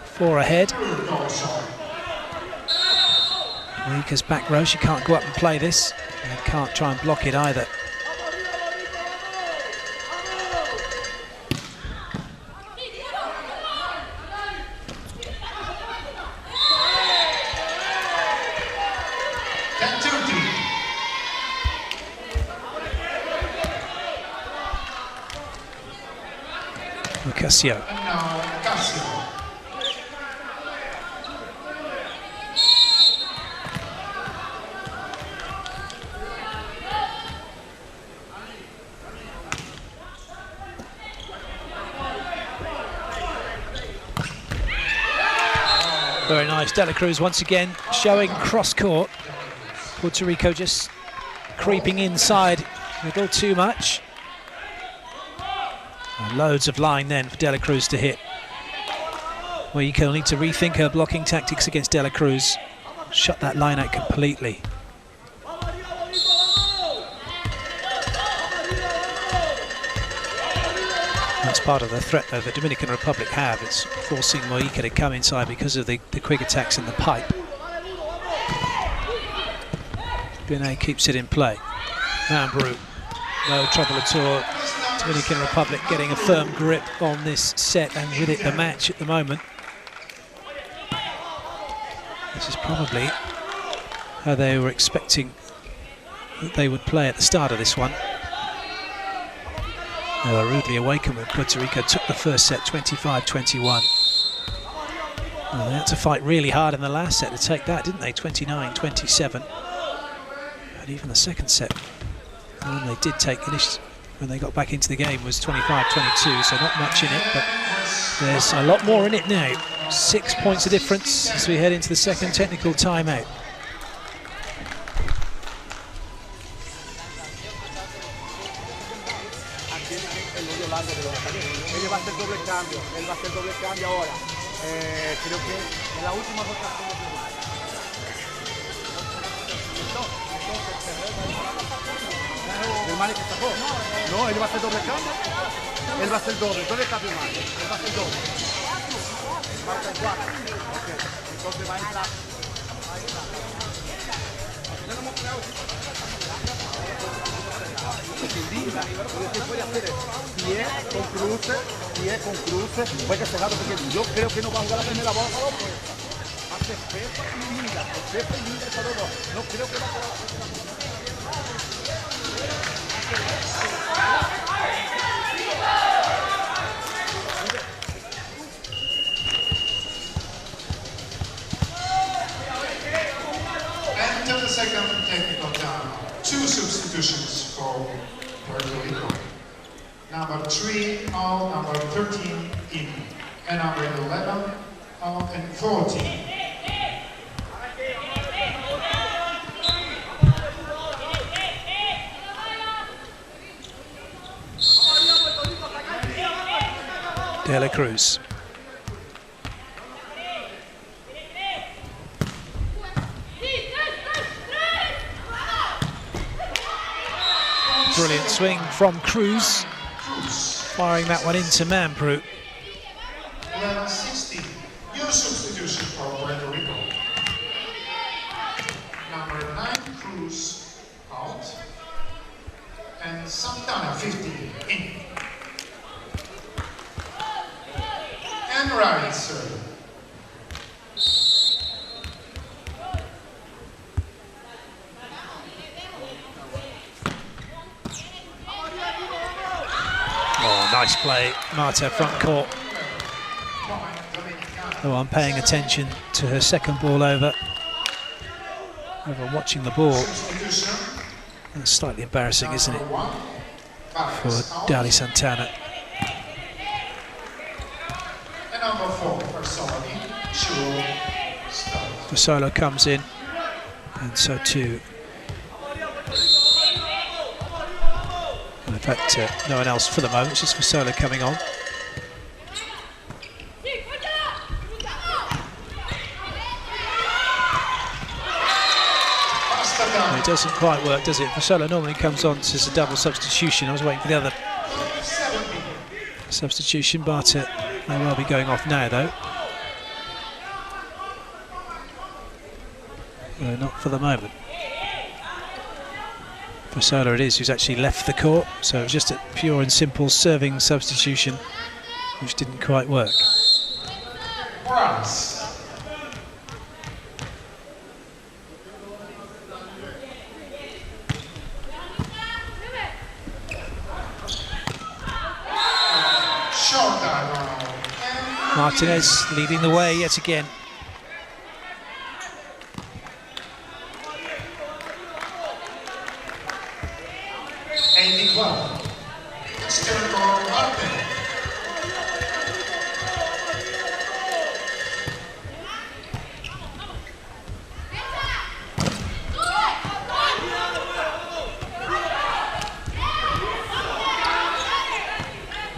4 ahead. Rico's back row, she can't go up and play this. And can't try and block it either. Ocasio. And now Ocasio. Very nice. De La Cruz once again showing cross-court. Puerto Rico just creeping inside a little too much. And loads of line then for De La Cruz to hit. Rico will need to rethink her blocking tactics against De La Cruz. Shut that line out completely. That's part of the threat, though, the Dominican Republic have. It's forcing Mojica to come inside because of the quick attacks in the pipe. Binet keeps it in play. Mambrou, no trouble at all. Dominican Republic getting a firm grip on this set and with it the match at the moment. This is probably how they were expecting that they would play at the start of this one. They were rudely awakened when Puerto Rico took the first set 25-21. Well, they had to fight really hard in the last set to take that, didn't they? 29-27. And even the second set, the one they did take when they got back into the game was 25-22, so not much in it, but there's a lot more in it now. 6 points of difference as we head into the second technical timeout. Él va a hacer doble cambio, ahora. Creo que en la última rotación. El Mane que sacó. No, él va a hacer doble cambio. Él va a hacer doble cambio más. Él va a hacer doble. Marca el 4. Okay. Entonces va a entrar. Lo que puede hacer es pie con cruce, puede cerrado porque yo creo que no va a jugar la primera bola para dos puestas. Hace Pepe y Linda para dos. No creo que va a jugar la primera bola. Enter the second technical time. 2 substitutions for Puerto Rico. Number 3 out, number 13 in, and number 11 out and 14. De La Cruz. Brilliant swing from Cruz, firing that one into Mambrou. 11-16, new substitution for Puerto Rico. Number 9, Cruz, out. And Santana, 15, in. And right, sir. Oh, nice play, Marta front court. Oh, I'm paying attention to her second ball over. Everyone watching the ball. That's slightly embarrassing, isn't it, for Dali Santana. And number 4, Fasolo comes in, and so too. And in fact, no one else for the moment, it's just Fasolo coming on. And it doesn't quite work, does it? Fasolo normally comes on as a double substitution. I was waiting for the other substitution, but may well be going off now, though. No, not for the moment. Fasolo it is who's actually left the court, so it was just a pure and simple serving substitution, which didn't quite work. Martinez leading the way yet again.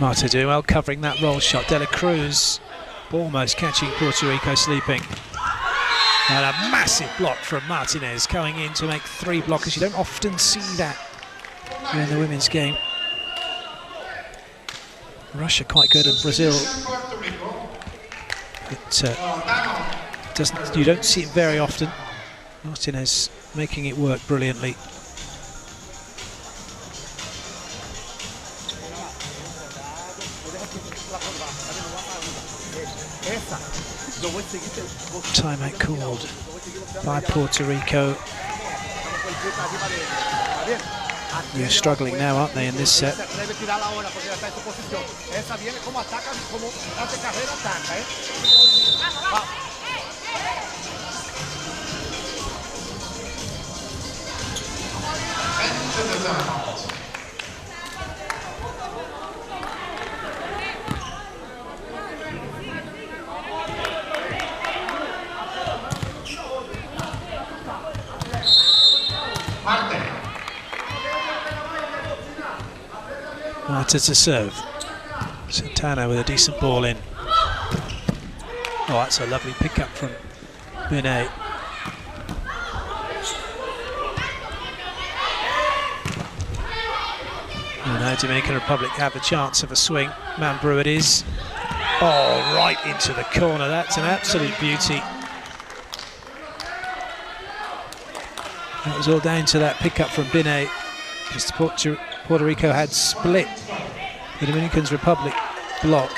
Marta doing well, covering that roll shot. De La Cruz almost catching Puerto Rico sleeping. And a massive block from Martinez going in to make 3 blockers. You don't often see that in the women's game. Russia quite good, and Brazil, but you don't see it very often. Martinez making it work brilliantly. Timeout called by Puerto Rico. They're struggling now, aren't they, in this set? Marta to serve. Santana with a decent ball in. Oh, that's a lovely pickup from Binet. And now Dominican Republic have a chance of a swing. Mambrú it is. Oh, right into the corner. That's an absolute beauty. That was all down to that pickup from Binet. Just Puerto Rico had split the Dominican Republic block,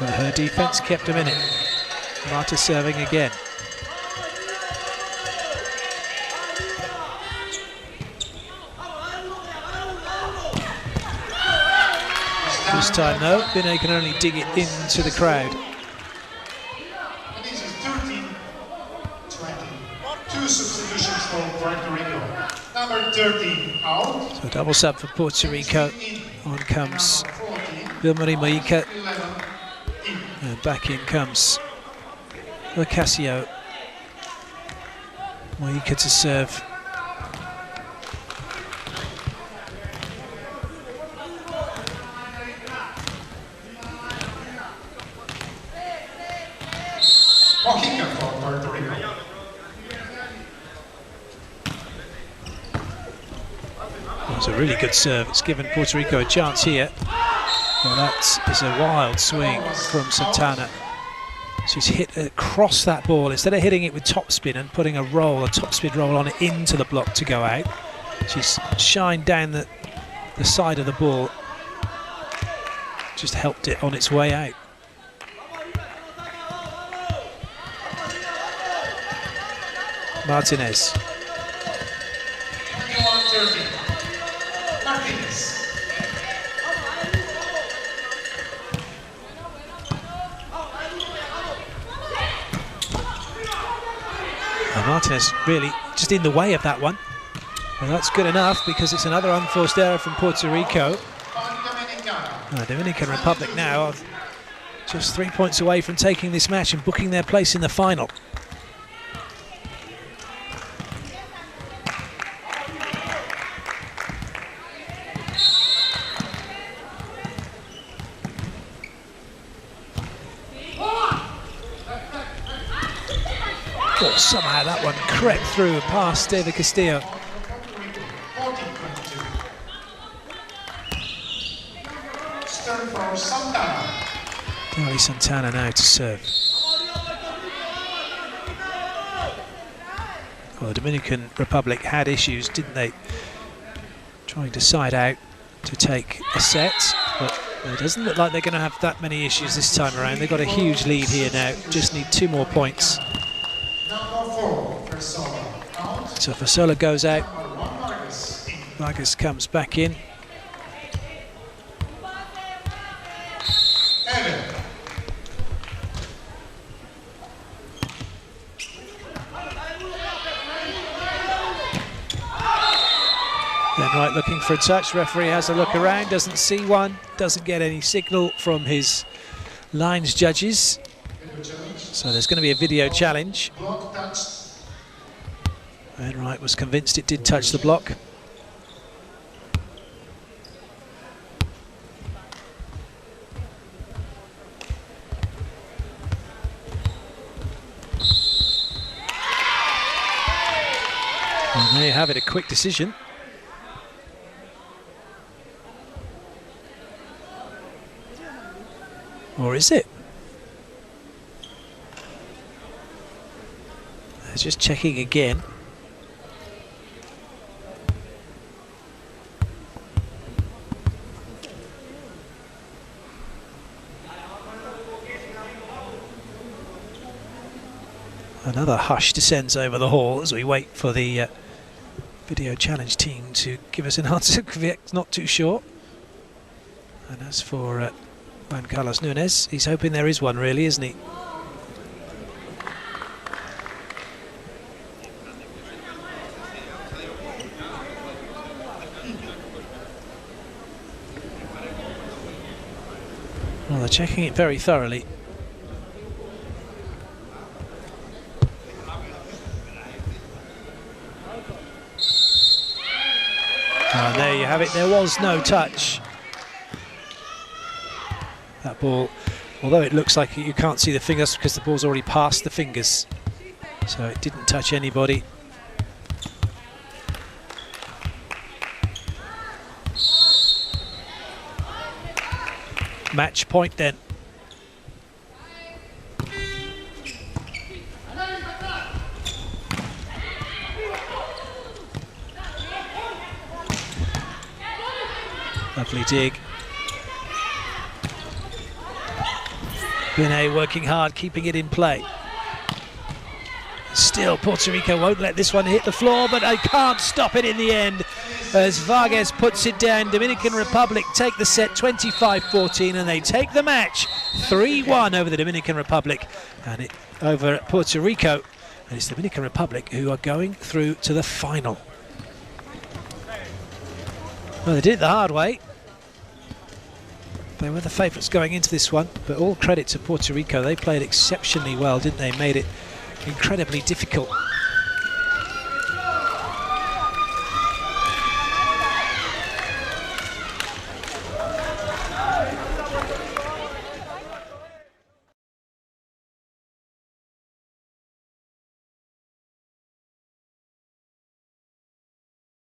but her defense kept them in it. Marta serving again. This time though, Binet can only dig it into the crowd. And this is 13-20. 2 substitutions for Puerto Rico. Number 13 out. So double sub for Puerto Rico. On comes Vilmarie Mojica. And back in comes Ocasio. Mojica to serve. Mojica for Puerto Rico. It's a really good serve. It's given Puerto Rico a chance here. Well, that is a wild swing from Santana. She's hit across that ball. Instead of hitting it with topspin and putting a topspin roll on it into the block to go out, she's shined down the side of the ball. Just helped it on its way out. Martinez. 21-13. Martinez. And Martinez really just in the way of that one. And that's good enough because it's another unforced error from Puerto Rico. Dominican Republic now are just 3 points away from taking this match and booking their place in the final. Oh, somehow that one crept through past David Castillo. 14-22. Stern for Santana. Darly Santana now to serve. Well, the Dominican Republic had issues, didn't they? Trying to side out to take a set, but it doesn't look like they're going to have that many issues this time around. They've got a huge lead here now, just need 2 more points. So Fasola goes out, Vargas comes back in. Then Wright looking for a touch, referee has a look around, doesn't see one, doesn't get any signal from his lines judges. So there's going to be a video challenge. And Wright was convinced it did touch the block. There you have it, a quick decision. Or is it? They're just checking again. Another hush descends over the hall as we wait for the video challenge team to give us an answer. Kvic's not too sure. And as for Juan Carlos Núñez, he's hoping there is one, really, isn't he? Well, they're checking it very thoroughly. And there you have it, there was no touch. That ball, although it looks like you can't see the fingers because the ball's already past the fingers. So it didn't touch anybody. Match point then. Lovely dig. Binet working hard, keeping it in play. Still, Puerto Rico won't let this one hit the floor, but they can't stop it in the end as Vargas puts it down. Dominican Republic take the set 25-14 and they take the match 3-1 over the Dominican Republic and it over at Puerto Rico. And it's Dominican Republic who are going through to the final. Well, they did it the hard way. They were the favourites going into this one, but all credit to Puerto Rico. They played exceptionally well, didn't they? Made it incredibly difficult